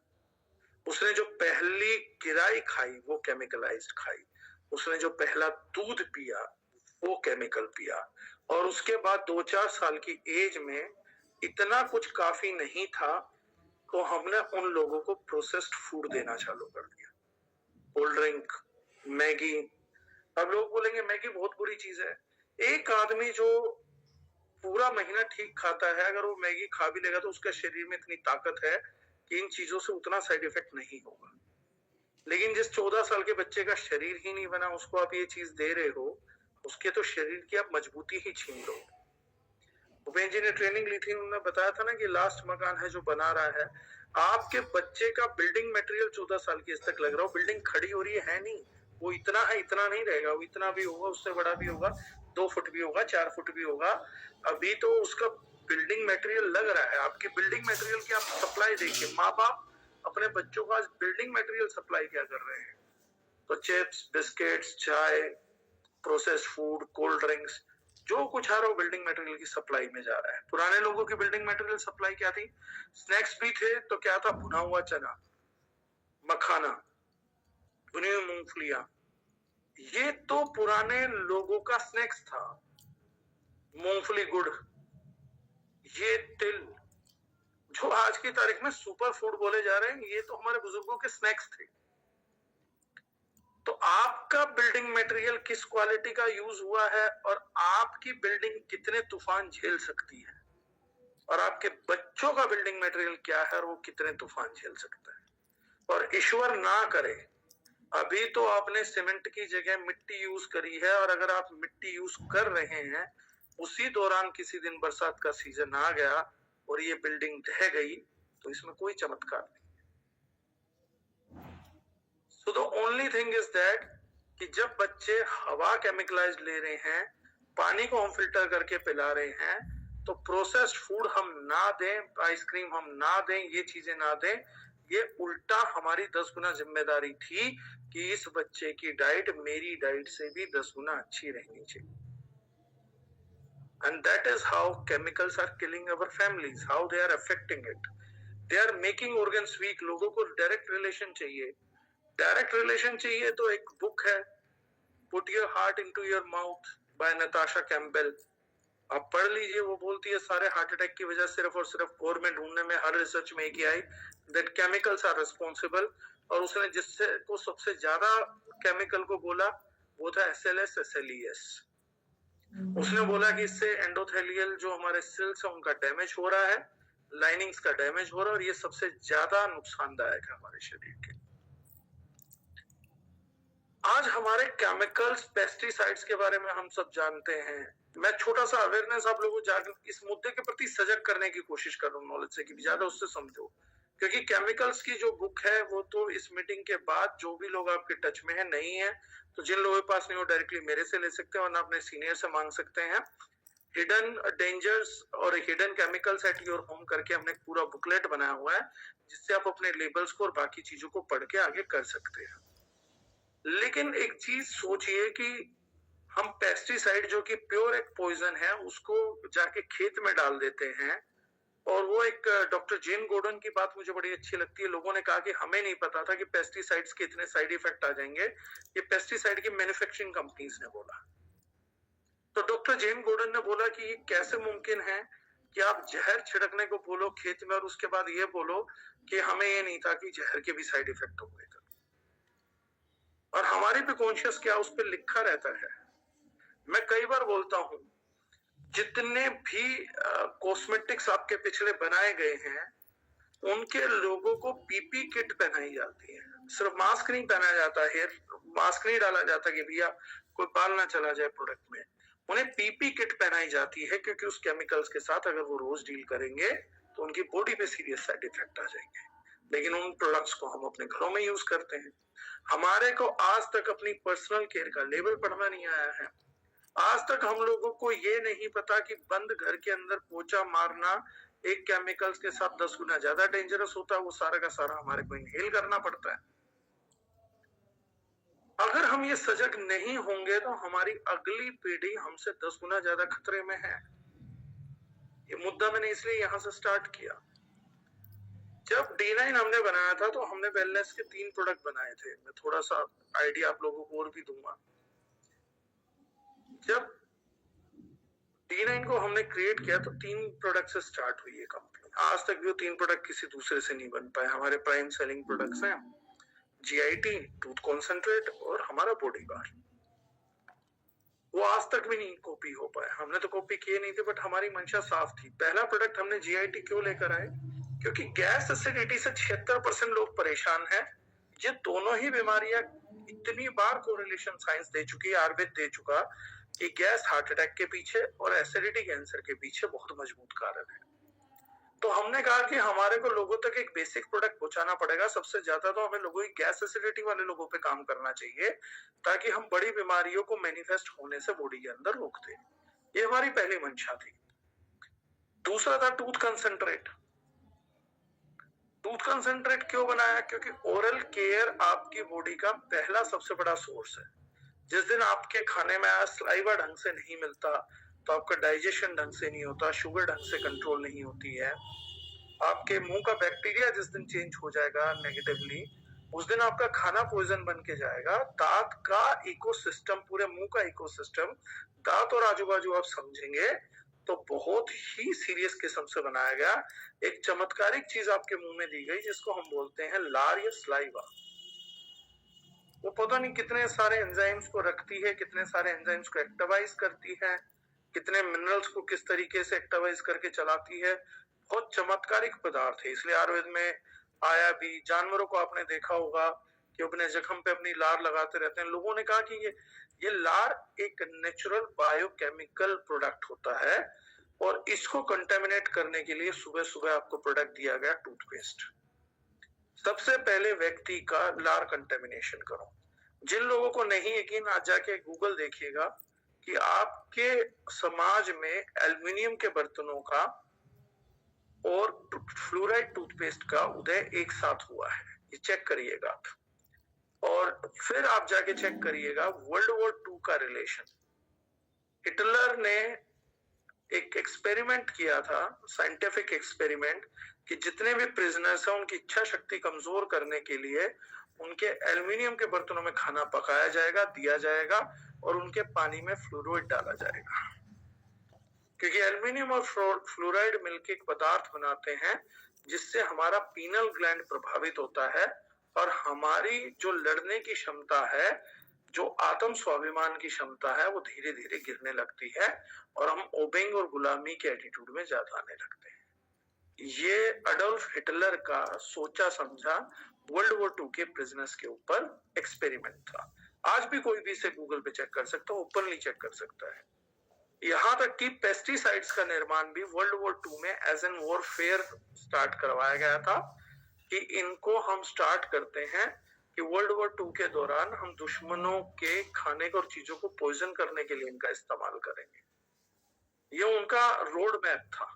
उसने जो पहली गिराई खाई वो केमिकलाइज्ड खाई, उसने जो पहला दूध पिया वो केमिकल पिया। और उसके बाद 2-4 साल की एज में इतना कुछ काफी नहीं था तो हमने उन लोगों को प्रोसेस्ड फूड देना चालू कर दिया, कोल्ड ड्रिंक, मैगी। अब लोग बोलेंगे मैगी बहुत बुरी चीज है। एक आदमी जो पूरा महीना ठीक खाता है, अगर वो मैगी खा भी लेगा तो उसका शरीर में इतनी ताकत है कि इन चीजों से उतना साइड इफेक्ट नहीं होगा। लेकिन जिस 14 साल के बच्चे का शरीर ही नहीं बना, उसको आप ये चीज दे रहे हो, उसके तो शरीर की आप मजबूती ही छीन लो। भूपेन जी ने ट्रेनिंग ली थी, उन्होंने बताया था ना कि लास्ट मकान है जो बना रहा है। आपके बच्चे का बिल्डिंग मटेरियल 14 साल की एज तक लग रहा हो, बिल्डिंग खड़ी हो रही है नहीं, वो इतना है, इतना नहीं रहेगा, वो इतना भी होगा, उससे बड़ा भी होगा, 2 फुट भी होगा, 4 फुट भी होगा। अभी तो उसका बिल्डिंग मटेरियल लग रहा है। आपकी बिल्डिंग मटेरियल की आप सप्लाई देखिए, माँ बाप अपने बच्चों को आज बिल्डिंग मटेरियल सप्लाई क्या कर रहे हैं, तो चिप्स, बिस्किट्स, चाय, प्रोसेस्ड फूड, कोल्ड ड्रिंक्स, जो कुछ आ रहा है बिल्डिंग मटेरियल की सप्लाई में जा रहा है। पुराने लोगों की बिल्डिंग मटेरियल सप्लाई क्या थी? स्नैक्स भी थे तो क्या था? भुना हुआ चना, मखाना, भुनी हुई मूंगफलियां, ये तो पुराने लोगों का स्नैक्स था। मूंगफली गुड़, ये तिल, जो आज की तारीख में सुपर फूड बोले जा रहे हैं, ये तो हमारे बुजुर्गों के स्नैक्स थे। तो आपका बिल्डिंग मटेरियल किस क्वालिटी का यूज हुआ है और आपकी बिल्डिंग कितने तूफान झेल सकती है, और आपके बच्चों का बिल्डिंग मटेरियल क्या है और वो कितने तूफान झेल सकता है। और ईश्वर ना करे, अभी तो आपने सीमेंट की जगह मिट्टी यूज करी है, और अगर आप मिट्टी यूज कर रहे हैं, उसी दौरान किसी दिन बरसात का सीजन आ गया और ये बिल्डिंग ढह गई, तो इसमें कोई चमत्कार नहीं। So the only thing is that कि जब बच्चे हवा केमिकलाइज्ड ले रहे हैं, पानी को हम फिल्टर करके पिला रहे हैं, तो प्रोसेस्ड फूड हम ना दें, आइसक्रीम हम ना दें, ये चीजें ना दें। ये उल्टा हमारी 10 गुना जिम्मेदारी थी कि इस बच्चे की डाइट मेरी डाइट से भी 10 गुना अच्छी रहनी चाहिए। And that is how chemicals are killing our families, how they are affecting it. They are making organs weak. लोगों को डायरेक्ट रिलेशन चाहिए। डायरेक्ट रिलेशन चाहिए तो एक बुक है, Put Your Heart Into Your Mouth by Natasha Campbell. आप पढ़ लीजिए, वो बोलती है सारे हार्ट अटैक की वजह सिर्फ और सिर्फ गवर्नमेंट ढूंढने में हर रिसर्च में एक ही आई दैट केमिकल्स आर रिस्पॉन्सिबल। और उसने जिससे को सबसे ज्यादा केमिकल को बोला वो था SLS SLES। उसने बोला कि इससे एंडोथेलियल जो हमारे सेल्स है उनका डैमेज हो रहा है, लाइनिंग्स का डैमेज हो रहा है, और ये सबसे ज्यादा नुकसानदायक है हमारे शरीर के। आज हमारे केमिकल्स, पेस्टिसाइड्स के बारे में हम सब जानते हैं। मैं छोटा सा अवेयरनेस आप लोगों को इस मुद्दे के प्रति सजग करने की कोशिश कर रहा हूँ, नॉलेज से कि ज्यादा उससे समझो। क्योंकि केमिकल्स की जो बुक है वो तो इस मीटिंग के बाद जो भी लोग आपके टच में है नहीं है, तो जिन लोगों के पास नहीं हो डायरेक्टली मेरे से ले सकते हैं, वरना अपने सीनियर से मांग सकते हैं। हिडन डेंजर्स और hidden chemicals at your home करके हमने पूरा बुकलेट बनाया हुआ है, जिससे आप अपने लेबल्स को और बाकी चीजों को पढ़ के आगे कर सकते हैं। लेकिन एक चीज सोचिए कि हम पेस्टिसाइड जो कि प्योर एक पॉइजन है उसको जाके खेत में डाल देते हैं, और वो एक डॉक्टर जेन गॉर्डन की बात मुझे बड़ी अच्छी लगती है। लोगों ने कहा कि हमें नहीं पता था कि पेस्टिसाइड्स के इतने साइड इफेक्ट आ जाएंगे, ये पेस्टिसाइड की मैन्युफैक्चरिंग कंपनीज ने बोला। तो डॉक्टर जेन गॉर्डन ने बोला कि ये कैसे मुमकिन है कि आप जहर छिड़कने को बोलो खेत में और उसके बाद ये बोलो कि हमें ये नहीं था कि जहर के भी साइड इफेक्ट होंगे। और हमारी भी कॉन्शियस क्या उस पर लिखा रहता है। मैं कई बार बोलता हूं, जितने भी कॉस्मेटिक्स आपके पिछले बनाए गए हैं उनके लोगों को पीपी किट पहनाई जाती है, सिर्फ मास्क नहीं पहनाया जाता है, मास्क नहीं डाला जाता कि भैया कोई बाल ना चला जाए प्रोडक्ट में। उन्हें पीपी किट पहनाई जाती है क्योंकि उस केमिकल्स के साथ अगर वो रोज डील करेंगे तो उनकी बॉडी पे सीरियस साइड इफेक्ट आ जाएंगे। लेकिन उन प्रोडक्ट्स को हम अपने घरों में यूज करते हैं। हमारे को आज तक अपनी पर्सनल केयर का लेवल पढ़ना नहीं आया है। आज तक हम लोगों को ये नहीं पता कि बंद घर के अंदर पोछा मारना एक केमिकल्स के साथ 10 गुना ज्यादा डेंजरस होता है, वो सारा का सारा हमारे को इनहेल करना पड़ता है। अगर हम ये सजग नहीं होंगे तो हमारी अगली पीढ़ी हमसे 10 गुना ज्यादा खतरे में है। ये मुद्दा मैंने इसलिए यहां से स्टार्ट किया। जब D9 हमने बनाया था तो हमने वेलनेस के 3 प्रोडक्ट बनाए थे। मैं थोड़ा सा आइडिया आप लोगों को और भी दूंगा। जब D9 को हमने क्रिएट किया तो 3 प्रोडक्ट से स्टार्ट हुई है कंपनी। आज तक भी वो 3 प्रोडक्ट किसी दूसरे से नहीं बन पाए। हमारे प्राइम सेलिंग प्रोडक्ट्स हैं GIT, टूथ कॉन्सेंट्रेट और हमारा बॉडी बार। वो आज तक भी नहीं कॉपी हो पाए। हमने तो कॉपी किए नहीं थे, बट हमारी मंशा साफ थी। पहला प्रोडक्ट हमने GIT क्यों लेकर आए? क्योंकि गैस एसिडिटी से 76% लोग परेशान हैं। ये दोनों ही बीमारियां इतनी बार कोरिलेशन साइंस दे चुकी है, आयुर्वेद दे चुका कि गैस हार्ट अटैक के पीछे और एसिडिटी कैंसर के पीछे बहुत मजबूत कारण है। तो हमने कहा कि हमारे को लोगों तक एक बेसिक प्रोडक्ट पहुंचाना पड़ेगा। सबसे ज्यादा तो हमें लोगों की गैस एसिडिटी वाले लोगों पे काम करना चाहिए ताकि हम बड़ी बीमारियों को मैनिफेस्ट होने से बॉडी के अंदर रोक दें। ये हमारी पहली मंशा थी। दूसरा था टूथ कंसेंट्रेट। टूथ कंसेंट्रेट क्यों बनाया? क्योंकि ओरल केयर आपकी बॉडी का पहला सबसे बड़ा सोर्स है। जिस दिन आपके खाने में स्लाइवा ढंग से नहीं मिलता तो आपका डाइजेशन ढंग से नहीं होता, शुगर ढंग से कंट्रोल नहीं होती है, आपके मुंह का बैक्टीरिया जिस दिन चेंज हो जाएगा नेगेटिवली, उस दिन आपका खाना पॉइजन बन के जाएगा। दांत का इकोसिस्टम, पूरे मुंह का इकोसिस्टम, दांत और आजू बाजू आप समझेंगे तो बहुत ही सीरियस किस्म से बनाया गया। एक चमत्कारिक चीज आपके मुंह में दी गई जिसको हम बोलते हैं लार या स्लाइवा। वो पता नहीं कितने सारे एंजाइम्स को रखती है, कितने सारे एंजाइम्स को एक्टिवाइज करती है, कितने मिनरल्स को किस तरीके से एक्टिवाइज करके चलाती है। बहुत चमत्कारिक पदार्थ है। इसलिए आयुर्वेद में आया भी। जानवरों को आपने देखा होगा कि अपने जख्म पे अपनी लार लगाते रहते हैं। लोगों ने कहा कि ये लार एक नेचुरल बायोकेमिकल प्रोडक्ट होता है और इसको कंटेमिनेट करने के लिए सुबह सुबह आपको प्रोडक्ट दिया गया टूथपेस्ट। सबसे पहले व्यक्ति का लार कंटेमिनेशन करो। जिन लोगों को नहीं यकीन, आज जाके गूगल देखिएगा कि आपके समाज में एल्युमिनियम के बर्तनों का और फ्लोराइड टूथपेस्ट का उदय एक साथ हुआ है। ये चेक करिएगा आप, और फिर आप जाके चेक करिएगा वर्ल्ड वॉर 2 का रिलेशन। हिटलर ने एक एक्सपेरिमेंट किया था, साइंटिफिक एक्सपेरिमेंट, कि जितने भी प्रिजनर्स हैं उनकी इच्छा शक्ति कमजोर करने के लिए उनके एल्युमिनियम के बर्तनों में खाना पकाया जाएगा, दिया जाएगा, और उनके पानी में फ्लोराइड डाला जाएगा। क्योंकि एल्युमिनियम और फ्लोराइड मिलकर एक पदार्थ बनाते हैं जिससे हमारा पीनल ग्लैंड प्रभावित होता है और हमारी जो लड़ने की क्षमता है, जो आत्म स्वाभिमान की क्षमता है, वो धीरे धीरे गिरने लगती है और हम ओबेंग और गुलामी के एटीट्यूड में ज्यादा आने लगते हैं। ये अडोल्फ हिटलर का सोचा समझा वर्ल्ड वॉर 2 के प्रिजनर्स के ऊपर एक्सपेरिमेंट था। आज भी कोई भी इसे गूगल पे चेक कर सकता है, ओपनली चेक कर सकता है। यहाँ तक कि पेस्टिसाइड्स का निर्माण भी वर्ल्ड वॉर 2 में एज एन वॉरफेयर स्टार्ट करवाया गया था कि इनको हम स्टार्ट करते हैं कि वर्ल्ड वॉर 2 के दौरान हम दुश्मनों के खाने और चीजों को पॉइजन करने के लिए इनका इस्तेमाल करेंगे। ये उनका रोड मैप था।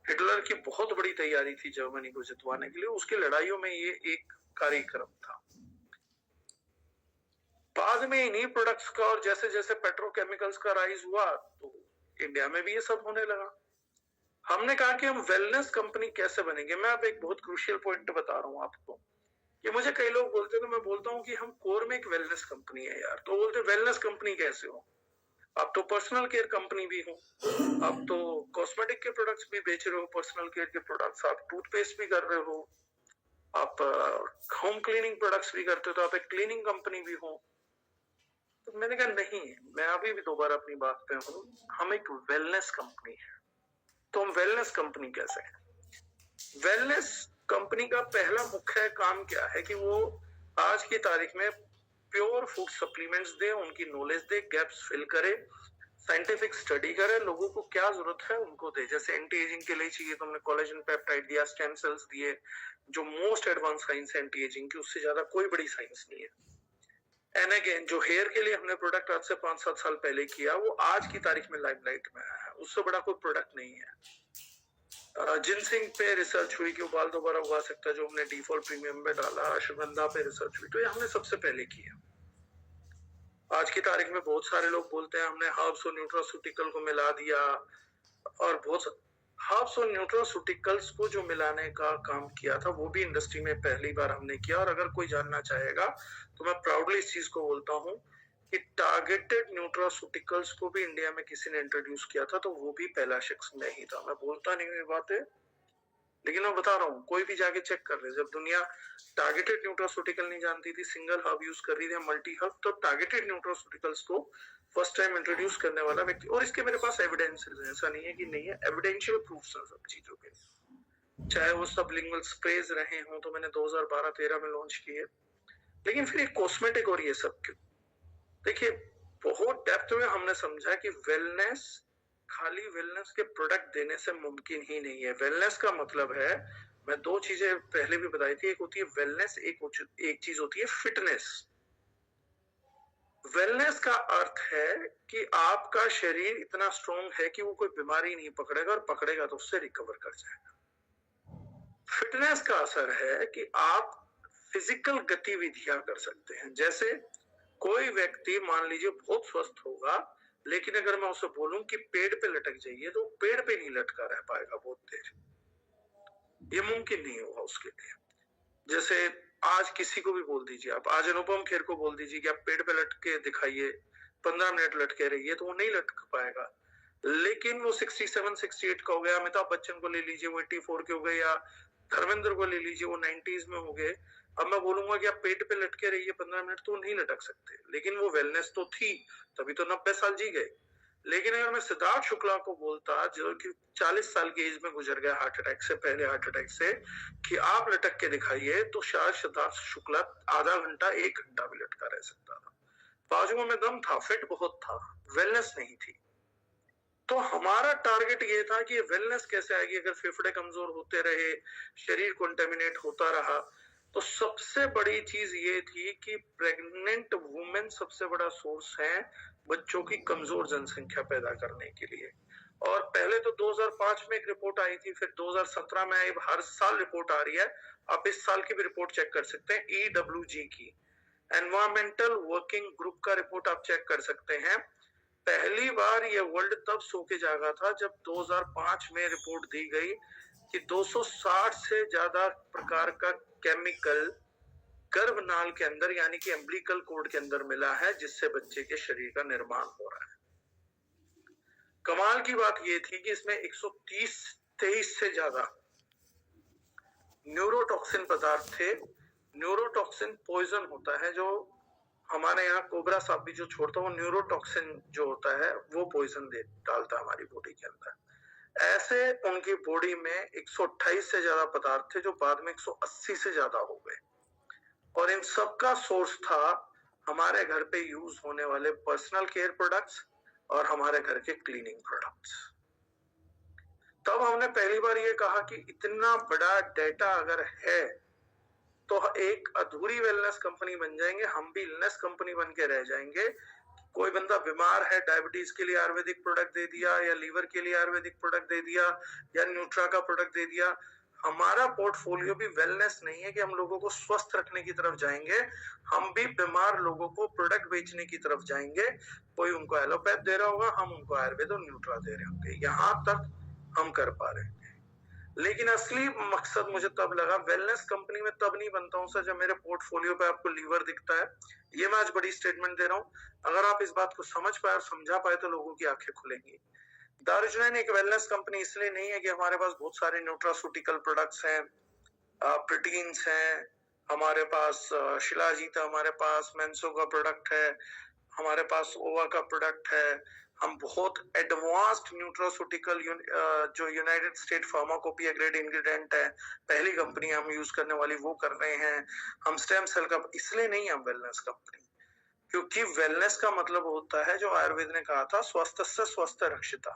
हिटलर की बहुत बड़ी तैयारी थी जर्मनी को जितवाने के लिए, उसकी लड़ाइयों में ये एक कार्यक्रम था। बाद में इन्हीं प्रोडक्ट्स का और जैसे जैसे पेट्रोकेमिकल्स का राइज हुआ तो इंडिया में भी ये सब होने लगा। हमने कहा कि हम वेलनेस कंपनी कैसे बनेंगे। मैं अब एक बहुत क्रूशियल पॉइंट बता रहा हूँ आपको। ये मुझे कई लोग बोलते हैं, तो मैं बोलता हूँ कि हम कोर में एक वेलनेस कंपनी है यार। तो बोलते वेलनेस कंपनी कैसे हो? आप तो पर्सनल केयर कंपनी भी हो, आप तो कॉस्मेटिक के प्रोडक्ट्स भी बेच रहे हो, पर्सनल केयर के प्रोडक्ट्स, आप टूथपेस्ट भी कर रहे हो, आप होम क्लीनिंग प्रोडक्ट्स भी करते हो, तो आप एक क्लीनिंग कंपनी भी हो। तो मैंने कहा नहीं, मैं अभी भी दोबारा अपनी बात पे हूँ, हम एक वेलनेस कंपनी है। तो हम वेलनेस कंपनी कैसे है? वेलनेस कंपनी का पहला मुख्य काम क्या है कि वो आज की तारीख में प्योर फूड सप्लीमेंट्स दे, उनकी नॉलेज दे, गैप्स फिल करे, साइंटिफिक स्टडी करे, लोगों को क्या जरूरत है उनको दे। जैसे एंटी एजिंग के लिए चाहिए तो हमने कोलेजन पेप्टाइड दिया, स्टेम सेल्स दिए, जो मोस्ट एडवांस साइंस है एंटी एजिंग की, उससे ज्यादा कोई बड़ी साइंस नहीं है। एंड अगेन जो हेयर के लिए हमने प्रोडक्ट आज से 5-7 साल पहले किया, वो आज की तारीख में लाइमलाइट में आया है, उससे बड़ा कोई प्रोडक्ट नहीं है। जिनसिंग पे रिसर्च हुई कि बाल दोबारा उगा सकता है, जो हमने डिफॉल्ट प्रीमियम में डाला। अश्वगंधा पे रिसर्च हुई, तो ये हमने सबसे पहले किया। आज की तारीख में बहुत सारे लोग बोलते हैं हमने हर्ब्स और न्यूट्रास्यूटिकल को मिला दिया, और बहुत हर्ब्स और न्यूट्रास्यूटिकल्स को जो मिलाने का काम किया था वो भी इंडस्ट्री में पहली बार हमने किया। और अगर कोई जानना चाहेगा तो मैं प्राउडली इस चीज को बोलता हूँ कि टारगेटेड न्यूट्रास्यूटिकल्स को भी इंडिया में किसी ने इंट्रोड्यूस किया था, तो वो भी पहला शख्स मैं ही था। मैं बोलता नहीं हूँ ये बातें, लेकिन मैं बता रहा हूँ, कोई भी जाके चेक कर ले। जब दुनिया टारगेटेड न्यूट्रास्यूटिकल नहीं जानती थी, सिंगल हर्ब यूज कर रही थी, मल्टी हर्ब, तो टारगेटेड न्यूट्रास्यूटिकल्स को फर्स्ट टाइम इंट्रोड्यूस करने वाला व्यक्ति। और इसके मेरे पास एविडेंस है, ऐसा नहीं है कि नहीं है, एविडेंशियल प्रूफ्स हैं सब चीजों के। चाहे वो सबलिंगुअल स्प्रेज रहे हों, तो मैंने 2012-13 में लॉन्च किए। लेकिन फिर एक कॉस्मेटिक और ये सब क्यों? देखिए, बहुत डेप्थ में हमने समझा कि वेलनेस खाली वेलनेस के प्रोडक्ट देने से मुमकिन ही नहीं है। वेलनेस का मतलब है, मैं 2 चीजें पहले भी बताई थी, एक होती है वेलनेस, एक चीज होती है फिटनेस। वेलनेस का अर्थ है कि आपका शरीर इतना स्ट्रॉन्ग है कि वो कोई बीमारी नहीं पकड़ेगा, और पकड़ेगा तो उससे रिकवर कर जाएगा। फिटनेस का असर है कि आप फिजिकल गतिविधियां कर सकते हैं। जैसे कोई व्यक्ति मान लीजिए बहुत स्वस्थ होगा, लेकिन अगर मैं उसे बोलूं कि पेड़ पे लटक जाइए, तो पेड़ पे नहीं लटका रह पाएगा बहुत देर, ये मुमकिन नहीं होगा उसके लिए। जैसे आज किसी को भी बोल दीजिए, आप आज अनुपम खेर को बोल दीजिए कि आप पेड़ पे लटके दिखाइए, 15 मिनट लटके रहिए, तो वो नहीं लटक पाएगा। लेकिन वो 67-68 का हो गया, अमिताभ बच्चन को ले लीजिए, वो 84 के हो गए, या धर्मेंद्र को ले लीजिए, वो 90s में हो गए। अब मैं बोलूंगा कि आप पेट पे लटके रहिए 15 मिनट, तो नहीं लटक सकते। लेकिन वो वेलनेस तो थी, तभी तो 90 साल जी गए। लेकिन अगर मैं सिद्धार्थ शुक्ला को बोलता, जो कि 40 साल की एज में गुजर गया हार्ट अटैक से, पहले हार्ट अटैक से, कि आप लटक के दिखाइए, तो शायद सिद्धार्थ शुक्ला आधा घंटा 1 घंटा भी लटका रह सकता था। बाजुओं में दम था, फिट बहुत था, वेलनेस नहीं थी। तो हमारा टारगेट ये था कि वेलनेस कैसे आएगी अगर फेफड़े कमजोर होते रहे, शरीर कंटेमिनेट होता रहा। तो सबसे बड़ी चीज ये थी कि प्रेग्नेंट वुमेन सबसे बड़ा सोर्स है बच्चों की कमजोर जनसंख्या पैदा करने के लिए। और पहले तो 2005 में एक रिपोर्ट आई थी, फिर 2017 में आई, हर साल रिपोर्ट आ रही है। आप इस साल की भी रिपोर्ट चेक कर सकते हैं, EWG की, एनवायरमेंटल वर्किंग ग्रुप का रिपोर्ट आप चेक कर सकते हैं। पहली बार ये वर्ल्ड तब सो के जागा था जब 2005 में रिपोर्ट दी गई कि 260 से ज्यादा प्रकार का केमिकल गर्भनाल के अंदर यानी कि एम्ब्लिकल कोड के अंदर मिला है, जिससे बच्चे के शरीर का निर्माण हो रहा है। कमाल की बात ये थी कि इसमें 123 से ज्यादा न्यूरोटॉक्सिन पदार्थ थे। न्यूरोटॉक्सिन पॉइजन होता है, जो हमारे यहाँ कोबरा सांप भी जो छोड़ता है, वो न्यूरोटॉक्सिन जो होता है वो पॉइजन डालता है हमारी बॉडी के अंदर। ऐसे उनकी बॉडी में 128 से ज्यादा पदार्थ थे, जो बाद में 180 से ज्यादा हो गए। और इन सबका सोर्स था हमारे घर पे यूज होने वाले पर्सनल केयर प्रोडक्ट्स और हमारे घर के क्लीनिंग प्रोडक्ट्स। तब हमने पहली बार ये कहा कि इतना बड़ा डेटा अगर है तो एक अधूरी वेलनेस कंपनी बन जाएंगे, हम भी इलनेस कंपनी बन के रह जाएंगे। कोई बंदा बीमार है, डायबिटीज के लिए आयुर्वेदिक प्रोडक्ट दे दिया, या लीवर के लिए आयुर्वेदिक प्रोडक्ट दे दिया, या न्यूट्रा का प्रोडक्ट दे दिया। हमारा पोर्टफोलियो भी वेलनेस नहीं है कि हम लोगों को स्वस्थ रखने की तरफ जाएंगे, हम भी बीमार लोगों को प्रोडक्ट बेचने की तरफ जाएंगे। कोई उनको एलोपैथ दे रहा होगा, हम उनको आयुर्वेद और न्यूट्रा दे रहे होंगे। यहाँ तक हम कर पा रहे हैं। लेकिन असली मकसद मुझे तब लगा, वेलनेस कंपनी में तब नहीं बनता हूं सर जब मेरे पोर्टफोलियो पे आपको लीवर दिखता है। ये मैं आज बड़ी स्टेटमेंट दे रहा हूं, अगर आप इस बात को समझ पाए और समझा पाए तो लोगों की आंखें खुलेंगी। दारुजनैन एक वेलनेस कंपनी इसलिए नहीं है कि हमारे पास बहुत सारे न्यूट्रास्यूटिकल प्रोडक्ट्स हैं, प्रोटीन्स हैं, हमारे पास शिलाजीत है, हमारे पास मेंसो का प्रोडक्ट है, हमारे पास ओवा का प्रोडक्ट है, हम बहुत एडवांस्ड न्यूट्रास्यूटिकल जो United state pharmacopoeia grade ingredient है, पहली कंपनी हम यूज करने वाली वो कर रहे हैं। हम स्टेम सेल का, इसलिए नहीं हम वेलनेस कंपनी, क्योंकि वेलनेस का मतलब होता है, जो आयुर्वेद ने कहा था, स्वस्थ से स्वस्थ रक्षिता,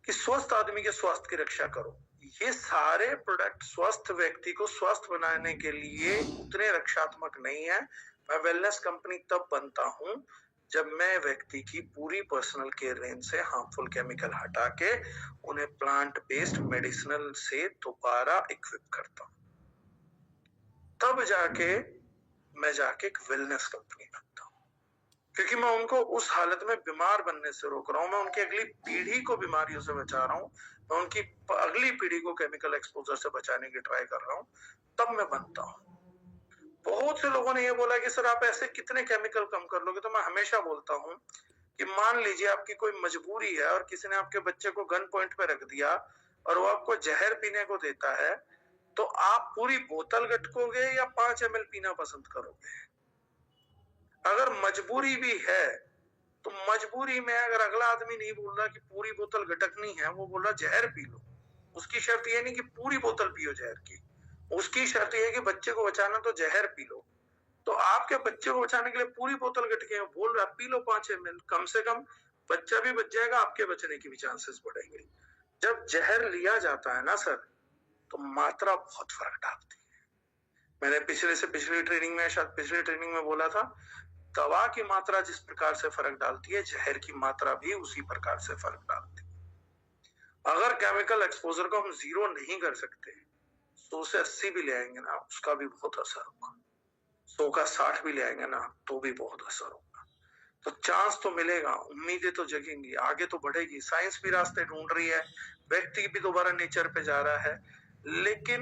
कि स्वस्थ आदमी के स्वास्थ्य की रक्षा करो। ये सारे प्रोडक्ट स्वस्थ व्यक्ति को स्वस्थ बनाने के लिए उतने रक्षात्मक नहीं है। मैं वेलनेस कंपनी तब बनता हूं जब मैं व्यक्ति की पूरी पर्सनल केयर रेंज से हार्मफुल केमिकल हटा के उन्हें प्लांट बेस्ड मेडिसिनल से दोबारा इक्विप करता हूं। तब जाके मैं जाके एक वेलनेस कंपनी बनता हूं, क्योंकि मैं उनको उस हालत में बीमार बनने से रोक रहा हूं। मैं उनकी अगली पीढ़ी को बीमारियों से बचा रहा हूं, मैं उनकी अगली पीढ़ी को केमिकल एक्सपोजर से बचाने की ट्राई कर रहा हूं। तब मैं बनता हूं। बहुत से लोगों ने ये बोला कि सर आप ऐसे कितने केमिकल कम कर लोगे। तो मैं हमेशा बोलता हूं कि मान लीजिए आपकी कोई मजबूरी है और किसी ने आपके बच्चे को गन पॉइंट पे रख दिया और वो आपको जहर पीने को देता है, तो आप पूरी बोतल गटकोगे या 5 ml पीना पसंद करोगे? अगर मजबूरी भी है तो मजबूरी में अगर अगला आदमी नहीं बोल रहा कि पूरी बोतल गटकनी है, वो बोल रहा जहर पी लो, उसकी शर्त ये नहीं कि पूरी बोतल पियो जहर की, उसकी शर्त ये है कि बच्चे को बचाना तो जहर पी लो। तो आपके बच्चे को बचाने के लिए पूरी बोतल गटके बोल रहा पी लो 5 ml, कम से कम बच्चा भी बच जाएगा, आपके बचने की भी चांसेस बढ़ेंगे। जब जहर लिया जाता है ना सर, तो मात्रा बहुत फर्क डालती है। मैंने पिछली ट्रेनिंग में, शायद पिछली ट्रेनिंग में बोला था, दवा की मात्रा जिस प्रकार से फर्क डालती है, जहर की मात्रा भी उसी प्रकार से फर्क डालती है। अगर केमिकल एक्सपोजर को हम 0 नहीं कर सकते, 100 से 80 भी ले आएंगे ना, उसका भी बहुत असर होगा। 100 का 60 भी ले आएंगे ना, तो भी बहुत असर होगा। तो चांस तो मिलेगा, उम्मीदें तो जगेंगी, आगे तो बढ़ेगी, साइंस भी रास्ते ढूंढ रही है, व्यक्ति भी दोबारा नेचर पे जा रहा है। लेकिन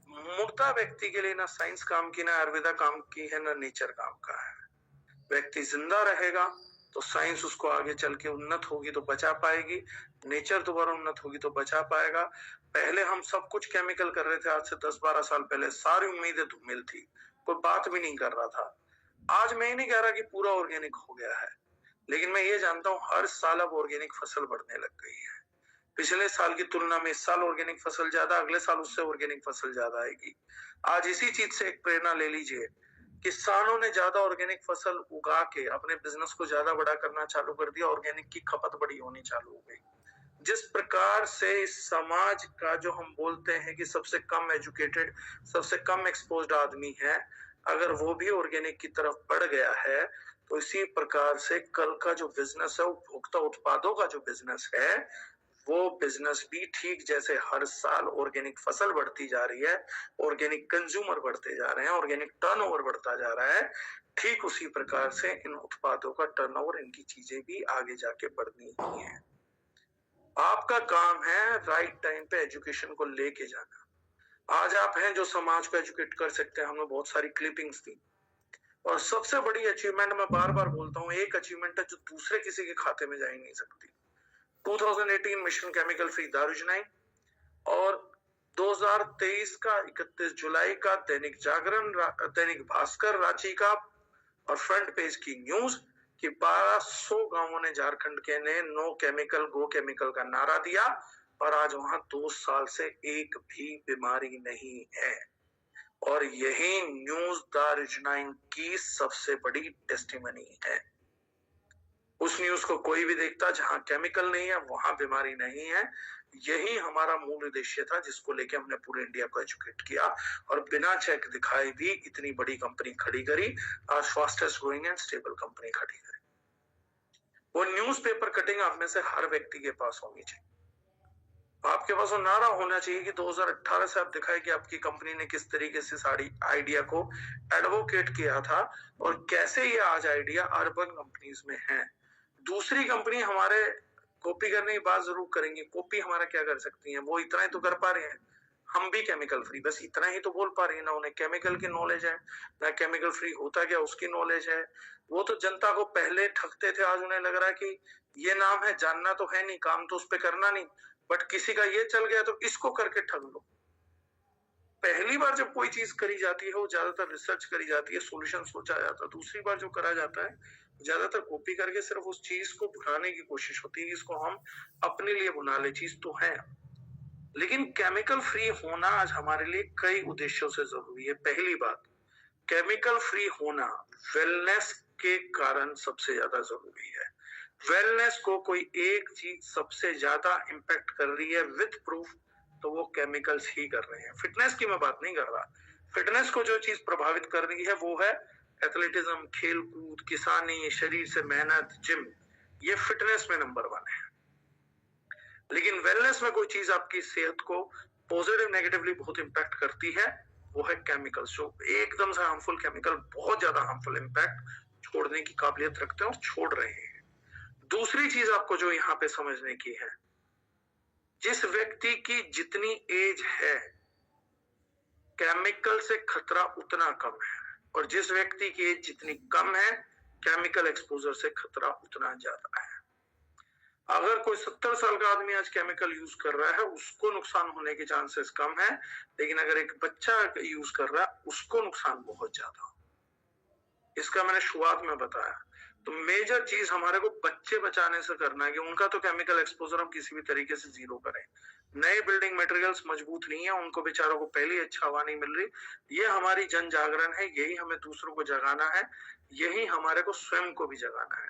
मुर्दा व्यक्ति के लिए ना साइंस काम की, ना आयुर्वेदा काम की है, ना नेचर काम का है। व्यक्ति जिंदा रहेगा तो साइंस उसको आगे चल के उन्नत होगी तो बचा पाएगी, नेचर दोबारा उन्नत होगी तो बचा पाएगा। पहले हम सब कुछ केमिकल कर रहे थे, आज से 10-12 साल पहले सारी उम्मीदें धूमिल थी, कोई बात भी नहीं कर रहा था। आज मैं नहीं कह रहा कि पूरा ऑर्गेनिक हो गया है, लेकिन मैं ये जानता हूँ हर साल अब ऑर्गेनिक फसल बढ़ने लग गई है। पिछले साल की तुलना में इस साल ऑर्गेनिक फसल ज्यादा, अगले साल उससे ऑर्गेनिक फसल ज्यादा आएगी। आज इसी चीज से एक प्रेरणा ले लीजिए। किसानों ने ज्यादा ऑर्गेनिक फसल उगा के अपने बिजनेस को ज्यादा बड़ा करना चालू कर दिया, ऑर्गेनिक की खपत बड़ी होनी चालू हो गई। जिस प्रकार से इस समाज का जो हम बोलते हैं कि सबसे कम एजुकेटेड, सबसे कम एक्सपोज्ड आदमी है, अगर वो भी ऑर्गेनिक की तरफ बढ़ गया है, तो इसी प्रकार से कल का जो बिजनेस है, उपभोक्ता उत्पादों का जो बिजनेस है, वो बिजनेस भी ठीक जैसे हर साल ऑर्गेनिक फसल बढ़ती जा रही है, ऑर्गेनिक कंज्यूमर बढ़ते जा रहे हैं, ऑर्गेनिक टर्नओवर बढ़ता जा रहा है, ठीक उसी प्रकार से इन उत्पादों का टर्नओवर, इनकी चीजें भी आगे जाके बढ़नी ही है। आपका काम है राइट टाइम पे एजुकेशन को लेके जाना। आज आप हैं जो समाज को एजुकेट कर सकते हैं। हमने बहुत सारी क्लिपिंग्स दी और सबसे बड़ी अचीवमेंट, मैं बार बार बोलता हूँ, एक अचीवमेंट है जो दूसरे किसी के खाते में जा ही नहीं सकती। 2018 मिशन केमिकल फ्री दारूजनाई और 2023 का 31 जुलाई का दैनिक जागरण, दैनिक भास्कर रांची का और फ्रंट पेज की न्यूज कि 1200 गांवों ने झारखंड के ने नो केमिकल गो केमिकल का नारा दिया और आज वहां 2 साल से एक भी बीमारी नहीं है। और यही न्यूज दारूजनाई की सबसे बड़ी टेस्टिमनी है। उस न्यूज को कोई भी देखता, जहां केमिकल नहीं है वहां बीमारी नहीं है। यही हमारा मूल उद्देश्य था, जिसको लेके हमने पूरे इंडिया को एजुकेट किया और बिना चेक दिखाए भी इतनी बड़ी कंपनी खड़ी करी, आज fastest growing and stable company खड़ी करी। वो न्यूज़पेपर कटिंग आप में से हर व्यक्ति के पास होनी चाहिए। आपके पास वो नारा होना चाहिए कि 2018 से आप दिखाए कि आपकी कंपनी ने किस तरीके से सारी आइडिया को एडवोकेट किया था और कैसे ये आज आइडिया अर्बन कंपनीज में है। दूसरी कंपनी हमारे कॉपी करने की बात जरूर करेंगी, कॉपी हमारा क्या कर सकती है, वो इतना ही तो कर पा रहे हैं। हम भी केमिकल फ्री, बस इतना ही तो बोल पा रही है ना, उन्हें केमिकल की नॉलेज है ना, केमिकल फ्री होता क्या उसकी नॉलेज है। वो तो जनता को पहले ठगते थे, आज उन्हें लग रहा है कि ये नाम है, जानना तो है नहीं, काम तो उस पर करना नहीं, बट किसी का ये चल गया तो इसको करके ठग लो। पहली बार जब कोई चीज करी जाती है वो ज्यादातर रिसर्च करी जाती है, सॉल्यूशन सोचा जाता है। दूसरी बार जो करा जाता है ज्यादातर कॉपी करके सिर्फ उस चीज को भुनाने की कोशिश होती है, इसको हम अपने लिए भुना ले, चीज तो है। लेकिन केमिकल फ्री होना आज हमारे लिए कई उद्देश्यों से जरूरी है। पहली बात, केमिकल फ्री होना वेलनेस के कारण सबसे ज्यादा जरूरी है। वेलनेस को कोई एक चीज सबसे ज्यादा इंपैक्ट कर रही है विद प्रूफ, तो वो केमिकल्स ही कर रहे हैं। फिटनेस की मैं बात नहीं कर रहा। फिटनेस को जो चीज प्रभावित कर रही है वो है एथलेटिज्म, खेल कूद, किसानी, शरीर से मेहनत, जिम, ये फिटनेस में नंबर 1 है। लेकिन वेलनेस में कोई चीज आपकी सेहत को पॉजिटिव नेगेटिवली बहुत इंपैक्ट करती है, वो है केमिकल्स, जो एकदम से हार्मफुल केमिकल बहुत ज्यादा हार्मफुल इंपैक्ट छोड़ने की काबिलियत रखते हैं और छोड़ रहे हैं। दूसरी चीज आपको जो यहाँ पे समझने की है, जिस व्यक्ति की जितनी एज है केमिकल से खतरा उतना कम है, और जिस व्यक्ति की एज जितनी कम है केमिकल एक्सपोजर से खतरा उतना ज्यादा है। अगर कोई 70 साल का आदमी आज केमिकल यूज कर रहा है उसको नुकसान होने के चांसेस कम है, लेकिन अगर एक बच्चा यूज कर रहा है उसको नुकसान बहुत ज्यादा। इसका मैंने शुरुआत में बताया। तो मेजर चीज हमारे को बच्चे बचाने से करना है कि उनका तो केमिकल एक्सपोजर हम किसी भी तरीके से जीरो करें। नए बिल्डिंग मटेरियल्स मजबूत नहीं है, उनको बेचारों को पहली अच्छा हवा नहीं मिल रही। ये हमारी जन जागरण है, यही हमें दूसरों को जगाना है, यही हमारे को स्वयं को भी जगाना है।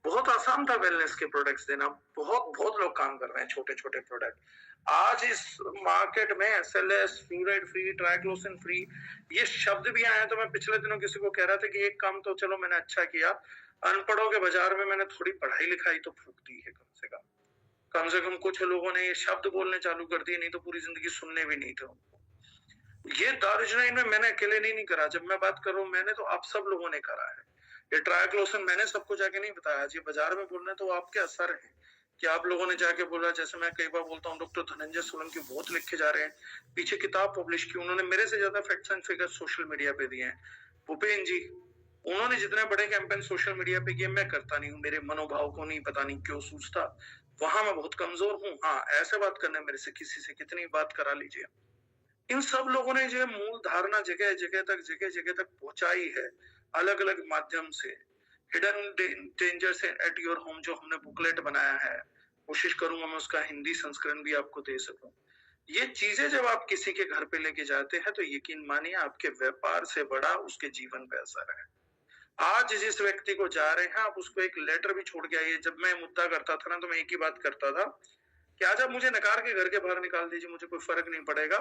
बहुत आसान था वेलनेस के प्रोडक्ट्स देना, बहुत लोग काम कर रहे हैं, छोटे छोटे प्रोडक्ट। आज इस मार्केट में SLS, फ्लोराइड फ्री, ट्राइक्लोसिन फ्री, ये शब्द भी आए। तो मैं पिछले दिनों किसी को कह रहा था कि एक काम तो चलो मैंने अच्छा किया, अनपढ़ों के बाजार में मैंने थोड़ी पढ़ाई लिखाई तो फूक दी है। कम से कम कुछ लोगों ने ये शब्द बोलने चालू कर दिए, नहीं तो पूरी जिंदगी सुनने भी नहीं थे उनको। ये दारूजनाई में मैंने अकेले नहीं करा, जब मैं बात कर रहा हूँ मैंने, तो आप सब लोगों ने करा है। ये ट्राइक्लोसिन मैंने सबको जाके नहीं बताया, जी बाजार में बोल रहे तो आपके असर है कि आप लोगों ने जाके बोला। जैसे मैं कई बार बोलता हूँ, डॉक्टर धनंजय सोलंकी बहुत लिखे जा रहे हैं, पीछे किताब पब्लिश की, उन्होंने मेरे से ज्यादा facts and figures social media पे दिए हैं। भूपेन जी, उन्होंने जितने बड़े कैंपेन सोशल मीडिया पे किए, मैं करता नहीं हूँ, मेरे मनोभाव को नहीं पता नहीं क्यों सूझता, वहां मैं बहुत कमजोर हूँ। हाँ, ऐसे बात करने मेरे से किसी से कितनी बात करा लीजिए। इन सब लोगों ने जो मूल धारणा जगह जगह तक पहुंचाई है अलग अलग माध्यम से, hidden dangers at your home जो हमने बुकलेट बनाया है, कोशिश करूंगा मैं उसका हिंदी संस्करण भी आपको दे सकूं। ये चीजें जब आप किसी के घर पे लेके जाते हैं तो यकीन मानिए आपके व्यापार से बड़ा उसके जीवन पे असर है। आज जिस व्यक्ति को जा रहे हैं आप उसको एक लेटर भी छोड़ के आइए। जब मैं मुद्दा करता था ना तो मैं एक ही बात करता था कि आज आप मुझे नकार के घर के बाहर निकाल दीजिए, मुझे कोई फर्क नहीं पड़ेगा।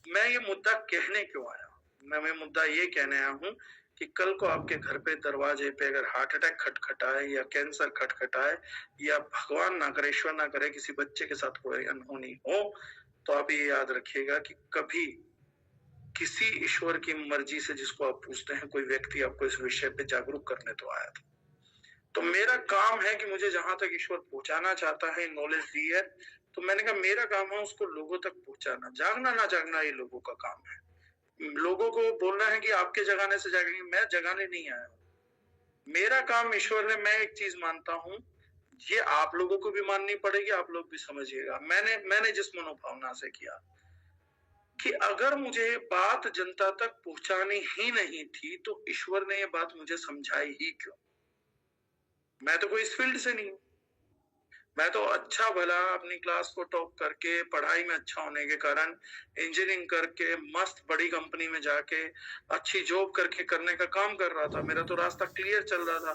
मैं ये मुद्दा कहने क्यों आया? मैं मुद्दा ये कहने आया हूं कि कल को आपके घर पे दरवाजे पे अगर हार्ट अटैक खटखटाए या कैंसर खटखटाए या भगवान ना करे, ईश्वर ना करे किसी बच्चे के साथ कोई अनहोनी हो, तो आप ये याद रखिएगा कि कभी किसी ईश्वर की मर्जी से जिसको आप पूछते हैं कोई व्यक्ति आपको इस विषय पे जागरूक करने तो आया था। तो मेरा काम है कि मुझे जहां तक ईश्वर पहुंचाना चाहता है, नॉलेज दी है, तो मैंने कहा मेरा काम है उसको लोगों तक पहुंचाना। जागना ना जागना ये लोगों का काम है। लोगों को बोलना है कि आपके जगाने से जागेंगे, मैं जगाने नहीं आया हूं। मेरा काम ईश्वर ने, मैं एक चीज मानता हूं, ये आप लोगों को भी माननी पड़ेगी, आप लोग भी समझिएगा। मैंने जिस मनोभावना से किया कि अगर मुझे बात जनता तक पहुंचानी ही नहीं थी तो ईश्वर ने ये बात मुझे समझाई ही क्यों? मैं तो कोई इस फील्ड से नहीं हूं। मैं तो अच्छा भला अपनी क्लास को टॉप करके पढ़ाई में अच्छा होने के कारण इंजीनियरिंग करके मस्त बड़ी कंपनी में जाके अच्छी जॉब करके करने का काम कर रहा था। मेरा तो रास्ता क्लियर चल रहा था,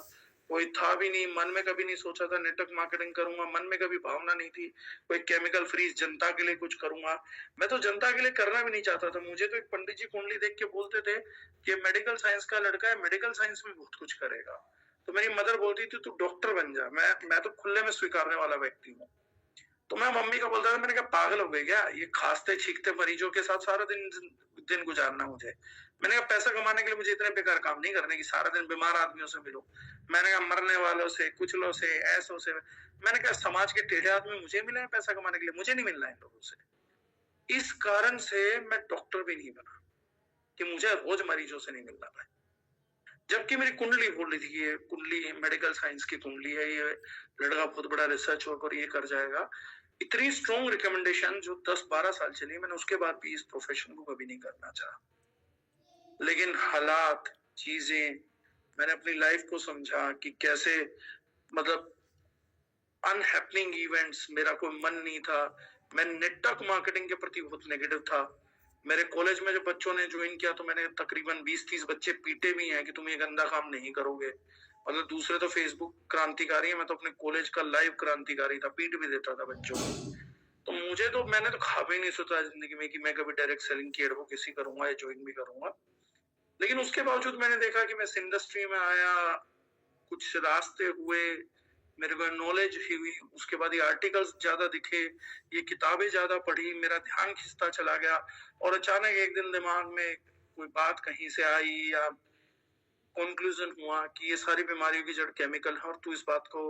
कोई था भी नहीं, मन में कभी नहीं सोचा था नेटवर्क मार्केटिंग करूंगा, मन में कभी भावना नहीं थी कोई केमिकल फ्री जनता के लिए कुछ करूंगा। मैं तो जनता के लिए करना भी नहीं चाहता था। मुझे तो एक पंडित जी कुंडली देख के बोलते थे कि मेडिकल साइंस का लड़का है, मेडिकल साइंस में बहुत कुछ करेगा। तो मेरी मदर बोलती थी तू डॉक्टर बन जा। मैं तो खुले में स्वीकारने वाला व्यक्ति हूँ। तो मैं मम्मी का बोलता था, मैंने कहा पागल हो गई क्या, ये खांसते छींकते मरीजों के साथ सारा दिन गुजारना मुझे? मैंने कहा पैसा कमाने के लिए मुझे इतने बेकार काम नहीं करने की, सारा दिन बीमार आदमियों से मिलो। मैंने कहा मरने वालों से, कुचलों से, ऐसों से। मैंने कहा समाज के टेढ़े आदमी मुझे मिले हैं पैसा कमाने के लिए, मुझे नहीं मिलना है इन लोगों से। इस कारण से मैं डॉक्टर भी नहीं बना कि मुझे रोज मरीजों से नहीं मिलना भाई। जबकि मेरी कुंडली बोल रही थी ये कुंडली मेडिकल साइंस की कुंडली है, ये लड़का बहुत बड़ा रिसर्च वर्क और ये कर जाएगा। इतनी स्ट्रॉन्ग रिकमेंडेशन जो 10-12 साल चली, मैंने उसके बाद भी इस प्रोफेशन को कभी नहीं करना चाहा। लेकिन हालात, चीजें, मैंने अपनी लाइफ को समझा कि कैसे, मतलब अनहैपनिंग इवेंट्स, मेरा कोई मन नहीं था। मैं नेटवर्क मार्केटिंग के प्रति बहुत नेगेटिव था। मेरे कॉलेज में जब बच्चों ने ज्वाइन किया तो मैंने तकरीबन 20-30 बच्चे पीटे भी हैं कि तुम ये गंदा काम नहीं करोगे। मतलब दूसरे तो फेसबुक क्रांतिकारी है, मैं तो अपने कॉलेज का लाइव क्रांतिकारी था, पीट भी देता था बच्चों को। तो मैंने तो ख्वाब ही नहीं सोचा जिंदगी में कि मैं कभी डायरेक्ट सेलिंग की एडवोकेसी करूंगा या ज्वाइन भी करूंगा। लेकिन उसके बावजूद मैंने देखा कि मैं इस इंडस्ट्री में आया, कुछ रास्ते हुए, मेरे को नॉलेज हुई, उसके बाद ये आर्टिकल्स ज्यादा दिखे, ये किताबें ज्यादा पढ़ी, मेरा ध्यान खिंचता चला गया। और अचानक एक दिन दिमाग में कोई बात कहीं से आई या कंक्लूजन हुआ कि ये सारी बीमारियों की जड़ केमिकल है और तू इस बात को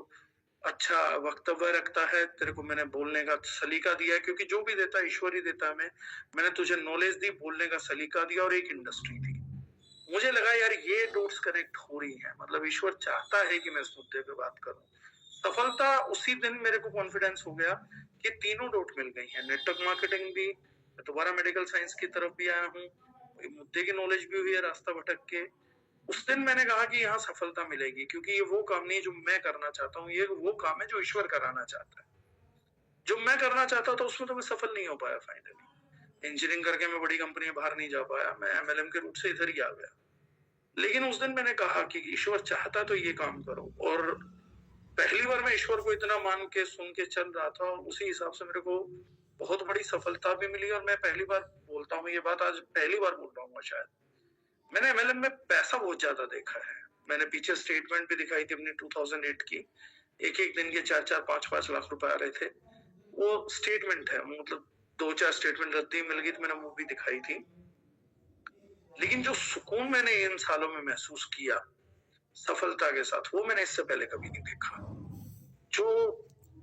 अच्छा वक्तव्य रखता है, तेरे को मैंने बोलने का सलीका दिया है, क्योंकि जो भी देता है ईश्वर ही देता है। मैंने तुझे नॉलेज दी, बोलने का सलीका दिया और एक इंडस्ट्री दी। मुझे लगा यार ये डॉट्स कनेक्ट हो रही है, मतलब ईश्वर चाहता है कि मैं इस मुद्दे पे बात करूं। सफलता उसी दिन मेरे को कॉन्फिडेंस हो गया कि तीनों डॉट मिल गई है, नेटवर्क मार्केटिंग भी, दोबारा मेडिकल साइंस की तरफ भी आया हूँ, मुद्दे की नॉलेज भी हुई है रास्ता भटक के। उस दिन मैंने कहा कि यहाँ सफलता मिलेगी, क्योंकि ये वो काम नहीं जो मैं करना चाहता हूँ, ये वो काम है जो ईश्वर कराना चाहता है। जो मैं करना चाहता था उसमें तो मैं सफल नहीं हो पाया। फाइनली इंजीनियरिंग करके मैं बड़ी कंपनी में बाहर नहीं जा पाया, मैं MLM के रूट से इधर ही आ गया। लेकिन उस दिन मैंने कहा कि ईश्वर चाहता तो ये काम करो, और पहली बार मैं ईश्वर को इतना मान के सुन के चल रहा था, और उसी हिसाब से मेरे को बहुत बड़ी सफलता भी मिली। और मैं पहली बार बोलता हूँ ये बात, आज पहली बार बोल रहा हूँ शायद, मैंने MLM में पैसा बहुत ज्यादा देखा है। मैंने पीछे स्टेटमेंट भी दिखाई थी अपनी 2008 की, एक दिन के 4-4, 5-5 लाख रुपए आ रहे थे। वो स्टेटमेंट है, मतलब 2-4 स्टेटमेंट रद्दी मिल गई तो मैंने वो भी दिखाई थी। लेकिन जो सुकून मैंने इन सालों में महसूस किया सफलता के साथ, वो मैंने इससे पहले कभी नहीं देखा। जो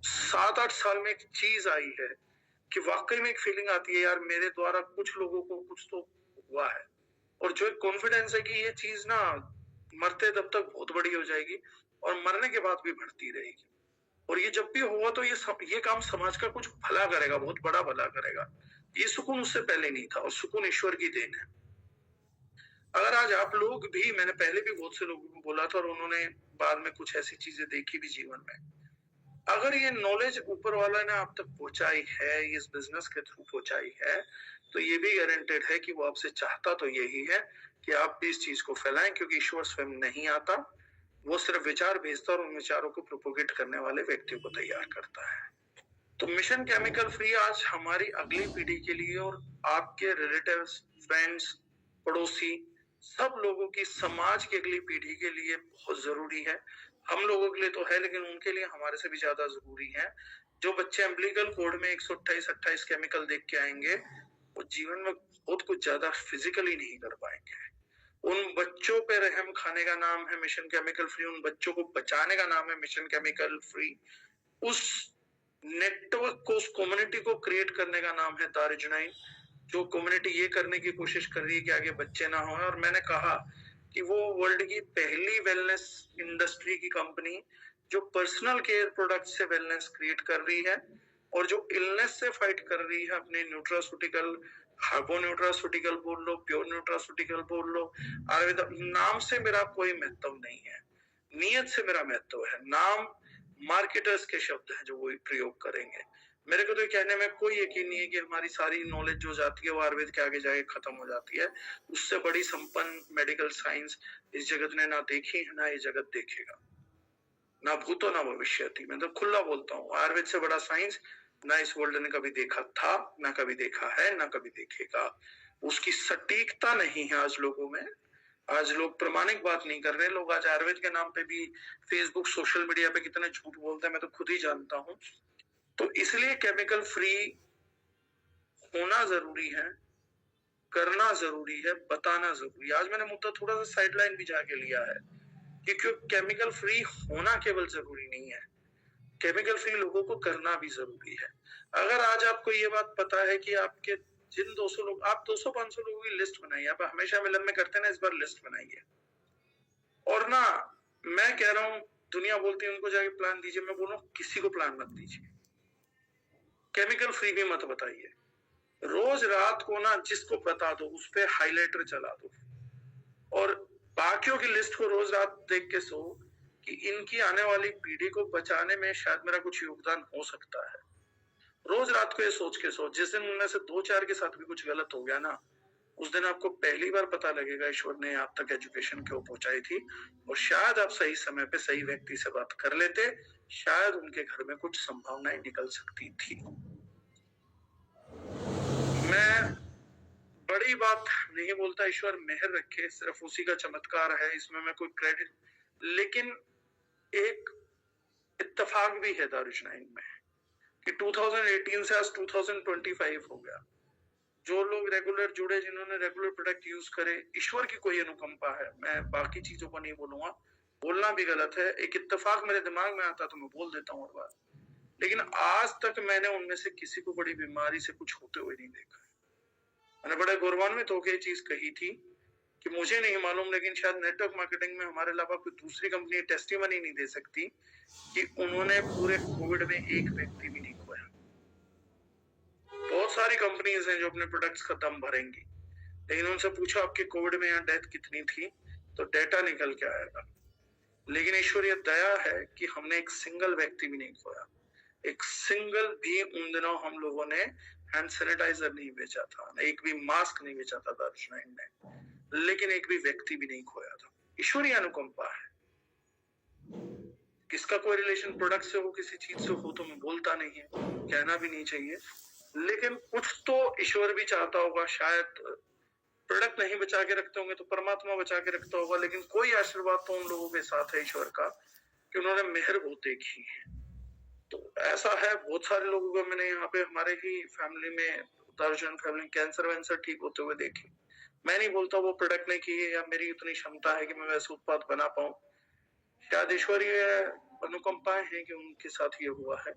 7-8 साल में एक चीज आई है कि वाकई में एक फीलिंग आती है यार मेरे द्वारा कुछ लोगों को कुछ तो हुआ है, और जो एक कॉन्फिडेंस है कि ये चीज ना मरते दब तक बहुत बड़ी हो जाएगी और मरने के बाद भी बढ़ती रहेगी। और ये जब भी हुआ तो ये काम समाज का कुछ भला करेगा, बहुत बड़ा भला करेगा। ये सुकून उससे पहले नहीं था, और सुकून ईश्वर की देन है। अगर आज आप लोग भी, मैंने पहले भी बहुत से लोगों को बोला था और उन्होंने बाद में कुछ ऐसी चीजें देखी भी जीवन में, अगर ये नॉलेज ऊपर वाला ने आप तक पहुंचाई है, इस बिजनेस के थ्रू पहुंचाई है, तो ये भी गारंटेड है कि वो आपसे चाहता तो यही है कि आप भी इस चीज को फैलाएं, क्योंकि ईश्वर स्वयं नहीं आता, वो सिर्फ विचार भेजता और उन विचारों को प्रोपोगेट करने वाले व्यक्तियों को तैयार करता है। तो मिशन केमिकल फ्री आज हमारी अगली पीढ़ी के लिए और आपके रिलेटिव्स, फ्रेंड्स, पड़ोसी, सब लोगों की, समाज की अगली पीढ़ी के लिए बहुत जरूरी है। हम लोगों के लिए तो है, लेकिन उनके लिए हमारे से भी ज्यादा जरूरी है। जो बच्चे एम्बिलिकल कोड में 128-28 केमिकल देख के आएंगे, वो जीवन में बहुत कुछ ज्यादा फिजिकली नहीं कर पाएंगे। उन बच्चों पे रहम खाने का नाम है मिशन केमिकल फ्री, उन बच्चों को बचाने का नाम है मिशन केमिकल फ्री, उस नेटवर्क को, उस कम्युनिटी को क्रिएट करने का नाम है तारिजुनाइन, जो कम्युनिटी ये करने की कोशिश कर रही है कि आगे बच्चे ना हो। और मैंने कहा कि वो वर्ल्ड की पहली वेलनेस इंडस्ट्री की कंपनी जो पर्सनल केयर प्रोडक्ट से वेलनेस क्रिएट कर रही है और जो इलनेस से फाइट कर रही है अपने न्यूट्रास्यूटिकल, हार्बो न्यूट्रास्यूटिकल बोल लो, प्योर न्यूट्रास्यूटिकल बोल लो, आयुर्वेद, नाम से मेरा कोई महत्व नहीं है, नियत से मेरा महत्व है। नाम मार्केटर्स के शब्द हैं जो वो प्रयोग करेंगे। मेरे को तो कहने में कोई यकीन नहीं है कि हमारी सारी नॉलेज जो जाती है वो आयुर्वेद के आगे जाके खत्म हो जाती है। उससे बड़ी संपन्न मेडिकल साइंस इस जगत ने ना देखी है, ना ये जगत देखेगा, ना भूतो ना भविष्यति। मैं तो खुला बोलता हूँ, आयुर्वेद से बड़ा साइंस ना इस वर्ल्ड ने कभी देखा था, ना कभी देखा है, ना कभी देखेगा। उसकी सटीकता नहीं है आज लोगों में। आज लोग प्रमाणिक बात नहीं कर रहे। लोग आज आयुर्वेद के नाम पे भी फेसबुक, सोशल मीडिया पे कितने झूठ बोलते हैं, मैं तो खुद ही जानता हूँ। तो इसलिए केमिकल फ्री होना जरूरी है, करना जरूरी है, बताना जरूरी है। आज मैंने मुद्दा थोड़ा सा साइडलाइन भी जाके लिया है, क्योंकि केमिकल फ्री होना केवल जरूरी नहीं है, केमिकल फ्री लोगों को करना भी जरूरी है। अगर आज आपको ये बात पता है कि आपके जिन 200 लोग, आप 200-500 लोगों की लिस्ट बनाइए, आप हमेशा मिलन में करते हैं ना, इस बार लिस्ट बनाइए। और ना, मैं कह रहा हूं, दुनिया बोलती है उनको जाके प्लान दीजिए, मैं बोल रहा हूं किसी को प्लान मत दीजिए, केमिकल फ्री भी मत बताइए। रोज रात को ना जिसको बता दो उस पे हाईलाइटर चला दो और बाकियों की लिस्ट को रोज रात देख के सो कि इनकी आने वाली पीढ़ी को बचाने में शायद मेरा कुछ योगदान हो सकता है। रोज रात को ये सोच के सो, जिस दिन उनमें से 2-4 के साथ भी कुछ गलत हो गया ना, उस दिन आपको पहली बार पता लगेगा ईश्वर ने आप तक एजुकेशन क्यों पहुंचाई थी, और शायद आप सही समय पे सही व्यक्ति से बात कर लेते, शायद उनके घर में कुछ संभावनाएं निकल सकती थी। मैं बड़ी बात नहीं बोलता, ईश्वर मेहर रखे, सिर्फ उसी का चमत्कार है, इसमें मैं कोई क्रेडिट, लेकिन एक इत्तेफाक भी है दारुशनाइन में कि 2018 से आज 2025 हो गया। जो लोग रेगुलर जुड़े, जिन्होंने रेगुलर प्रोडक्ट यूज करे, ईश्वर की कोई अनुकंपा है, मैं बाकी चीजों को नहीं बोलूंगा, बोलना भी गलत है। एक इत्तेफाक मेरे दिमाग में आता तो मैं बोल देता हूँ हर बार, लेकिन आज तक मैंने उनमें से किसी को बड़ी बीमारी से कुछ होते हुए नहीं देखा। मैंने बड़े गौरवान्वित होकर ये चीज कही थी कि मुझे नहीं मालूम, लेकिन शायद नेटवर्क मार्केटिंग में हमारे अलावा कोई दूसरी कंपनी टेस्टिमनी नहीं दे सकती कि उन्होंने पूरे कोविड में एक व्यक्ति भी नहीं खोया। बहुत सारी कंपनीज हैं जो अपने प्रोडक्ट्स का दम भरेंगी, लेकिन उनसे पूछो आपके कोविड में यहाँ डेथ कितनी थी, तो डेटा निकल के आएगा। लेकिन ईश्वरीय दया है कि हमने एक सिंगल व्यक्ति भी नहीं खोया। एक सिंगल भी उन दिनों हम लोगों ने हैंड सैनिटाइजर नहीं बेचा था, एक भी मास्क नहीं बेचा था दारुशनाइन ने, लेकिन एक भी व्यक्ति भी नहीं खोया था। ईश्वरीय अनुकंपा है। किसका कोई रिलेशन प्रोडक्ट से हो, किसी चीज से हो, तो मैं बोलता नहीं है, कहना भी नहीं चाहिए, लेकिन कुछ तो ईश्वर भी चाहता होगा। शायद प्रोडक्ट नहीं बचा के रखते होंगे तो परमात्मा बचा के रखता होगा, लेकिन कोई आशीर्वाद तो उन लोगों के साथ है ईश्वर का कि उन्होंने मेहर बहुत देखी है। तो ऐसा है, बहुत सारे लोगों को मैंने यहाँ पे हमारे ही फैमिली में, दर्जन फैमिली, कैंसर वैंसर ठीक होते हुए देखे। मैं नहीं बोलता वो प्रोडक्ट ने की है या मेरी उतनी क्षमता है कि मैं वैसे उत्पाद बना पाऊं, शायद ईश्वरीय अनुकंपाएं हैं कि उनके साथ ये हुआ है।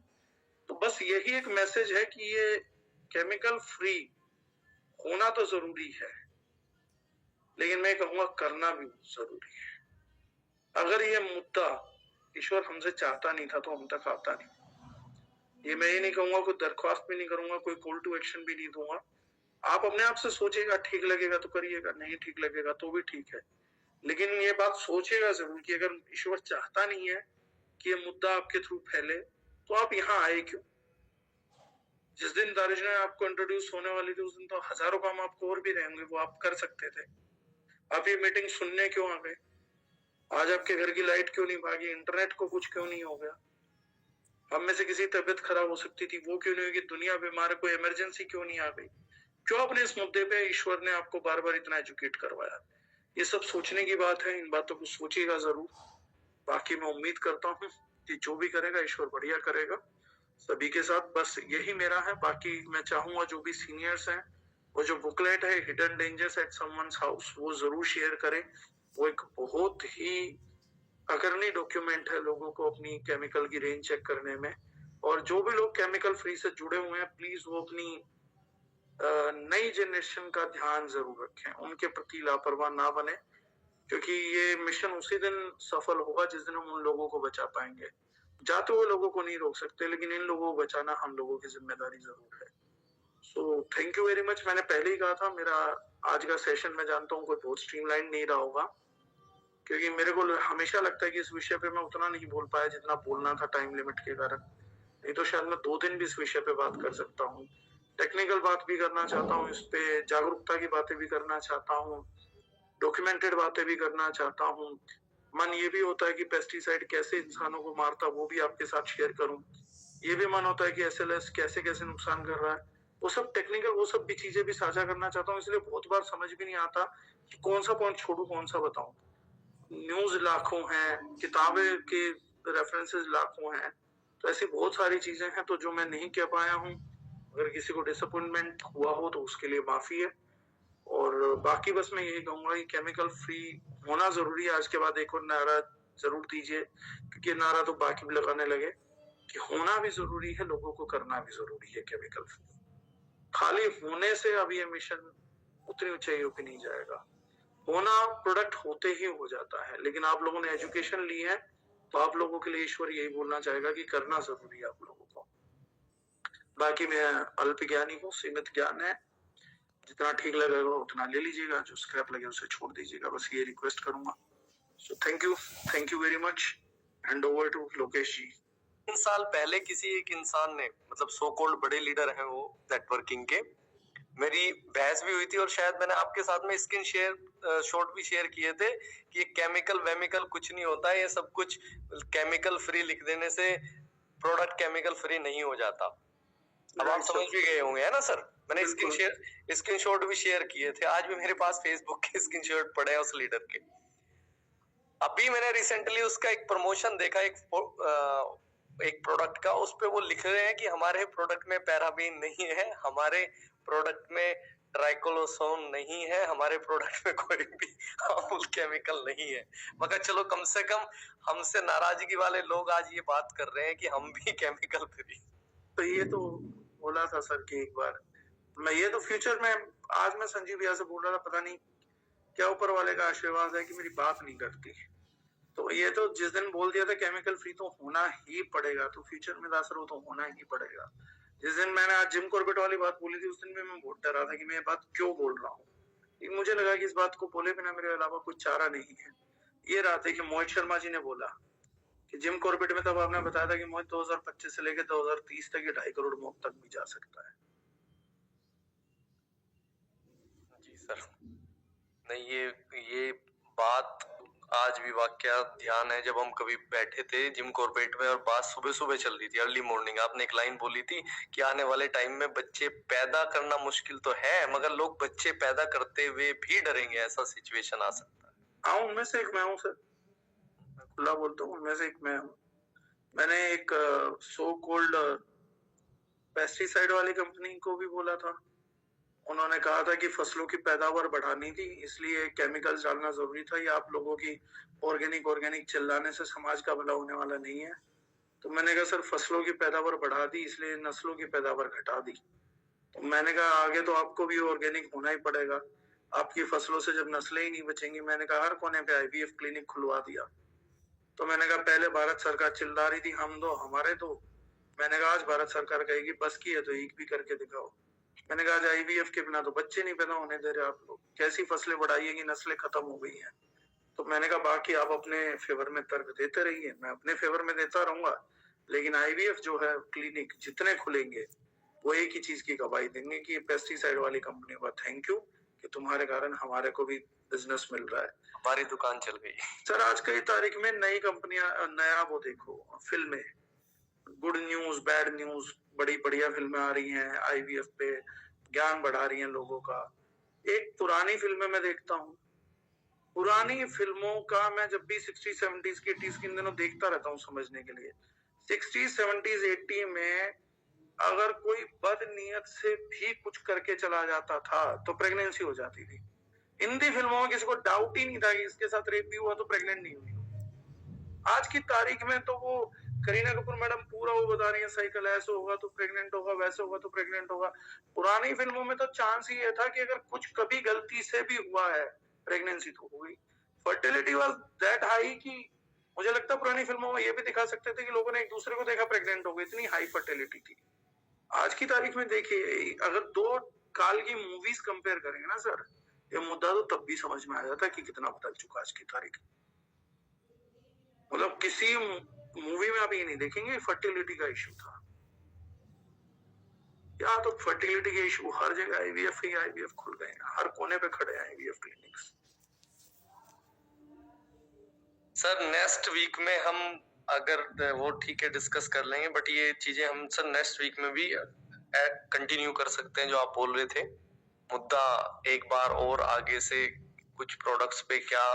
तो बस यही एक मैसेज है कि ये केमिकल फ्री होना तो जरूरी है, लेकिन मैं कहूंगा करना भी जरूरी है। अगर ये मुद्दा ईश्वर हमसे चाहता नहीं था तो हम तक आता नहीं। ये मैं ये नहीं कहूंगा, कोई दरख्वास्त भी नहीं करूंगा, कोई कॉल टू एक्शन भी नहीं दूंगा। आप अपने आप से सोचिएगा, ठीक लगेगा तो करिएगा, नहीं ठीक लगेगा तो भी ठीक है, लेकिन ये बात सोचिएगा जरूर कि अगर ईश्वर चाहता नहीं है कि ये मुद्दा आपके थ्रू फैले तो आप यहाँ आए क्यों? जिस दिन दानिश आपको इंट्रोड्यूस होने वाली थी उस दिन तो हजारों काम आपको और भी रहेंगे, वो आप कर सकते थे। आप ये मीटिंग सुनने क्यों आ गए? आज आपके घर की लाइट क्यों नहीं भागी? इंटरनेट को कुछ क्यों नहीं हो गया? हम में से किसी की तबीयत खराब हो सकती थी, वो क्यों नहीं होगी? दुनिया बीमार है, कोई इमरजेंसी क्यों नहीं आ गई? क्यों अपने इस मुद्दे पे ईश्वर ने आपको बार बार इतना एजुकेट करवाया? ये सब सोचने की बात है, इन बातों को सोचिएगा जरूर। बाकी मैं उम्मीद करता हूँ कि जो भी करेगा ईश्वर बढ़िया करेगा सभी के साथ, बस यही मेरा है। बाकी मैं चाहूंगा जो भी सीनियर्स हैं वो जो बुकलेट है hidden dangers at someone's house वो जरूर शेयर करें। वो एक बहुत ही अग्रणी डॉक्यूमेंट है लोगों को अपनी केमिकल की रेंज चेक करने में। और जो भी लोग केमिकल फ्री से जुड़े हुए हैं प्लीज वो अपनी नई जनरेशन का ध्यान जरूर रखें, उनके प्रति लापरवाह ना बने, क्योंकि ये मिशन उसी दिन सफल होगा जिस दिन हम उन लोगों को बचा पाएंगे। जाते हुए लोगों को नहीं रोक सकते, लेकिन इन लोगों को बचाना हम लोगों की जिम्मेदारी जरूर है। सो थैंक यू वेरी मच। मैंने पहले ही कहा था मेरा आज का सेशन मैं जानता हूँ कोई बहुत स्ट्रीमलाइन नहीं रहा होगा, क्योंकि मेरे को हमेशा लगता है कि इस विषय पे मैं उतना नहीं बोल पाया जितना बोलना था टाइम लिमिट के कारण। नहीं तो शायद मैं 2 दिन भी इस विषय पे बात कर सकता हूँ। टेक्निकल बात भी करना चाहता हूँ, इस पे जागरूकता की बातें भी करना चाहता हूँ, डॉक्यूमेंटेड बातें भी करना चाहता हूँ। मन ये भी होता है कि पेस्टिसाइड कैसे इंसानों को मारता वो भी आपके साथ शेयर करूं। ये भी मन होता है कि एसएलएस कैसे कैसे नुकसान कर रहा है, वो सब टेक्निकल वो सब भी चीजें भी साझा करना चाहता हूँ। इसलिए बहुत बार समझ भी नहीं आता कि कौन सा पॉइंट छोड़ू कौन सा बताऊं। न्यूज लाखों हैं, किताबें के रेफरेंसेस लाखों हैं, तो ऐसी बहुत सारी चीजें हैं तो जो मैं नहीं कह पाया हूँ। अगर किसी को डिसअपॉइंटमेंट हुआ हो तो उसके लिए माफी है। और बाकी बस मैं यही कहूंगा कि केमिकल फ्री होना जरूरी है। आज के बाद एक और नारा जरूर दीजिए, क्योंकि नारा तो बाकी भी लगाने लगे कि होना भी जरूरी है, लोगों को करना भी जरूरी है केमिकल फ्री। खाली होने से अब ये मिशन उतनी ऊंचाइयों पे नहीं जाएगा। होना प्रोडक्ट होते ही हो जाता है, लेकिन आप लोगों ने एजुकेशन ली है तो आप लोगों के लिए ईश्वर यही बोलना चाहेगा कि करना जरूरी है आप लोगों को। बाकी मैं अल्प ज्ञानी हूँ, सीमित ज्ञान है, जितना ठीक लगेगा उतना ले लीजिएगा, जो स्क्रैप लगे उसे छोड़ दीजिएगा, बस ये रिक्वेस्ट करूंगा। So thank you very much. Hand over to Lokesh ji. 3 साल पहले किसी एक इंसान ने, मतलब सो कॉल्ड बड़े लीडर हैं वो नेटवर्किंग के, मेरी बहस भी हुई थी और शायद मैंने आपके साथ में स्क्रीन शेयर शॉट भी शेयर किए थे कि केमिकल वेमिकल कुछ नहीं होता है, ये सब कुछ केमिकल फ्री लिख देने से प्रोडक्ट केमिकल फ्री नहीं हो जाता। अब आप समझ भी गए होंगे, है ना सर? मैंने स्क्रीन शॉट भी शेयर किए थे, आज भी मेरे पास फेसबुक के स्क्रीन शॉट पड़े हैं उस लीडर के। अभी मैंने रिसेंटली उसका एक प्रमोशन देखा, एक प्रोडक्ट का, उस पे वो लिख रहे हैं कि हमारे प्रोडक्ट में पैराबीन नहीं है, हमारे प्रोडक्ट में ट्राइक्लोसोन नहीं है, हमारे प्रोडक्ट में कोई भी हार्मफुल केमिकल नहीं है। मगर चलो कम से कम हमसे नाराजगी वाले लोग आज ये बात कर रहे हैं कि हम भी केमिकल फ्री। तो ये तो बोला था सर कि एक बार मैं ये तो फ्यूचर में, आज मैं संजीव भैया से बोल रहा था, पता नहीं क्या ऊपर वाले का आशीर्वाद है कि मेरी बात नहीं करती। तो ये तो जिस दिन बोल दिया था केमिकल फ्री तो होना ही पड़ेगा, तो फ्यूचर में दासर वो तो होना ही पड़ेगा। जिस दिन मैंने आज जिम कॉर्बेट वाली बात बोली थी उस दिन में मैं बहुत डरा था कि मैं ये बात क्यों बोल रहा हूँ। मुझे लगा कि इस बात को बोले बिना मेरे अलावा कुछ चारा नहीं है। ये रात है कि मोहित शर्मा जी ने बोला कि जिम कॉर्बेट में, तब आपने बताया था कि मोहित 2025 से लेकर 2030 तक ये 2.5 करोड़ मौत तक भी जा सकता है। जी सर, नहीं ये बात आज भी वाकया ध्यान है। जब हम कभी बैठे थे जिम कॉर्बेट में और बात सुबह सुबह चल रही थी, अर्ली मॉर्निंग, आपने एक लाइन बोली थी कि आने वाले टाइम में बच्चे पैदा करना मुश्किल तो है, मगर लोग बच्चे पैदा करते हुए भी डरेंगे, ऐसा सिचुएशन आ सकता है। हाँ, उनमें से एक मैं हूँ सर, मैं खुला बोलता हूँ, उनमें से एक मैं हूँ। मैंने एक सो कॉल्ड पेस्टिसाइड वाली कंपनी को भी बोला था। उन्होंने कहा था कि फसलों की पैदावार बढ़ानी थी, इसलिए केमिकल्स डालना जरूरी था। ये आप लोगों की ऑर्गेनिक चिल्लाने से समाज का भला होने वाला नहीं है। तो मैंने कहा सर फसलों की पैदावार बढ़ा दी, इसलिए नस्लों की पैदावार घटा दी। तो मैंने कहा आगे तो आपको भी ऑर्गेनिक होना ही पड़ेगा, आपकी फसलों से जब नस्लें ही नहीं बचेंगी। मैंने कहा हर कोने पे आईवीएफ क्लिनिक खुलवा दिया। तो मैंने कहा पहले भारत सरकार चिल्ला रही थी हम दो हमारे दो, मैंने कहा आज भारत सरकार कहेगी बस की है तो एक भी करके दिखाओ। मैंने कहा आज आईवीएफ के बिना तो बच्चे नहीं पैदा होने दे रहे आप लोग, कैसी फसलें बढ़ाई है कि नस्लें खत्म हो गई हैं। तो मैंने कहा बाकी आप अपने फेवर में तर्क देते रहिए, मैं अपने फेवर में देता रहूंगा, लेकिन आईवीएफ जो है क्लिनिक जितने खुलेंगे वो एक ही चीज की गवाही देंगे कि पेस्टिसाइड वाली कंपनियों का थैंक यू कि तुम्हारे कारण हमारे को भी बिजनेस मिल रहा है, हमारी दुकान चल गई। सर आज की तारीख में नई कंपनियां, नया वो देखो फिल्में, गुड न्यूज बैड न्यूज, बड़ी बढ़िया फिल्में आ रही हैं आईवीएफ पे, ज्ञान बढ़ा रही हैं लोगों का। एक पुरानी फिल्में मैं देखता हूँ, पुरानी फिल्मों का मैं जब भी 60s 70s की 80s की इन दिनों देखता रहता हूँ समझने के लिए। 60s 70s 80 में अगर कोई बदनीयत से भी कुछ करके चला जाता था तो प्रेगनेंसी हो जाती थी। हिंदी फिल्मों में किसी को डाउट ही नहीं था कि इसके साथ रेप भी हुआ तो प्रेग्नेंट नहीं हुई। आज की तारीख में तो वो करीना कपूर मैडम पूरा वो बता रही है साइकिल ऐसे होगा तो प्रेग्नेंट होगा, वैसे होगा तो प्रेग्नेंट होगा। पुरानी फिल्मों में तो चांस ही ये था कि अगर कुछ कभी गलती से भी हुआ है प्रेगनेंसी तो हो गई। फर्टिलिटी वाज दैट हाई कि मुझे लगता है पुरानी फिल्मों में ये भी दिखा सकते थे कि लोगों ने एक दूसरे को देखा प्रेग्नेंट हो गए, इतनी हाई फर्टिलिटी थी। आज की तारीख में देखिए अगर दो काल की मूवीज कंपेयर करेंगे ना सर, ये मुद्दा तो तब भी समझ में आ जाता है कि कितना बदल चुका आज की तारीख। मतलब किसी मूवी में आप ये नहीं देखेंगे फर्टिलिटी का इशू था, या तो फर्टिलिटी के इशू हर जगह आईवीएफ ही आईवीएफ खुल गए हैं, हर कोने पे खड़े हैं IVF clinics. Sir next week में हम अगर वो ठीक है डिस्कस कर लेंगे, बट ये चीजें हम सर नेक्स्ट वीक में भी कंटिन्यू कर सकते हैं जो आप बोल रहे थे मुद्दा एक बार और आगे से कुछ प्रोडक्ट्स पे क्या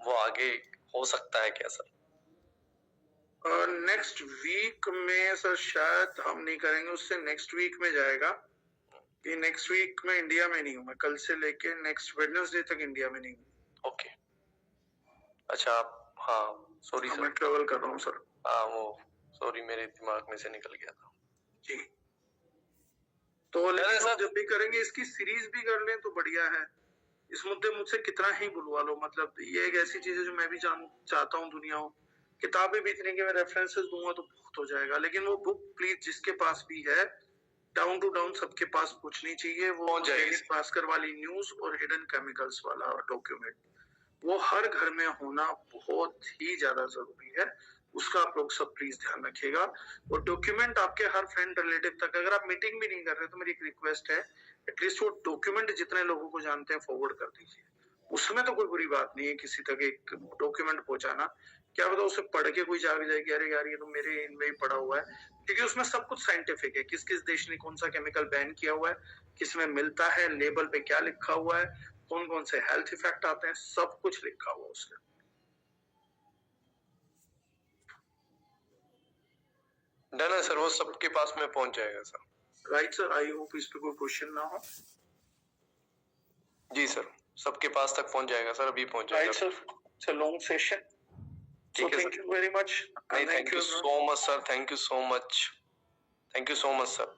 वो आगे हो सकता है क्या सर? नेक्स्ट वीक में सर शायद हम नहीं करेंगे, उससे नेक्स्ट वीक में जाएगा कि नेक्स्ट वीक में इंडिया में नहीं हूँ मैं, कल से लेके नेक्स्ट वेडनेसडे तक इंडिया में नहीं हूँ। ओके अच्छा हाँ सॉरी सर, मैं ट्रेवल कर रहा हूँ सर। हाँ वो सॉरी मेरे दिमाग में से निकल गया था जी। तो लेकिन हम जब भी करेंगे इसकी सीरीज भी कर लें तो बढ़िया है। इस मुद्दे मुझसे कितना ही बुलवा लो, मतलब ये एक ऐसी चीज है जो मैं भी चाहता हूँ दुनिया हो। किताबें भी इतनी कि मैं रेफरेंसेस दूंगा तो बहुत हो जाएगा, लेकिन वो बुक प्लीज जिसके पास भी है डाउन टू डाउन सबके पास पूछनी चाहिए। वो दैनिक भास्कर वाली न्यूज और हिडन केमिकल्स वाला डॉक्यूमेंट, वो हर घर में होना बहुत ही ज्यादा जरूरी है। उसका आप लोग सब प्लीज ध्यान रखिएगा। वो डॉक्यूमेंट आपके हर फ्रेंड रिलेटिव तक, अगर आप मीटिंग भी नहीं कर रहे तो मेरी एक रिक्वेस्ट है एटलीस्ट वो डॉक्यूमेंट जितने लोगों को जानते हैं फॉरवर्ड कर दीजिए। उसमें तो कोई बुरी बात नहीं है किसी तक एक डॉक्यूमेंट पहुंचाना, क्या पता उसे पढ़ के कोई जाग जाए कि अरे यार ये तो मेरे इनमें ही पड़ा हुआ है, क्योंकि उसमें सब कुछ साइंटिफिक है। किस किस देश ने कौन सा केमिकल बैन किया हुआ है, किसमें मिलता है, लेबल पे क्या लिखा हुआ है, कौन कौन से हेल्थ इफेक्ट आते हैं, सब कुछ लिखा हुआ उसमें। डन है सर, वो सबके पास में पहुंच जाएगा sir. Right sir, I hope इस पे कोई क्वेश्चन ना हो। जी सर, सबके पास तक पहुंच जाएगा सर, अभी पहुंच जाएगा। Right sir, it's a long session. ठीक है, thank you very much. Thank you so much sir, thank you so much, thank you so much sir.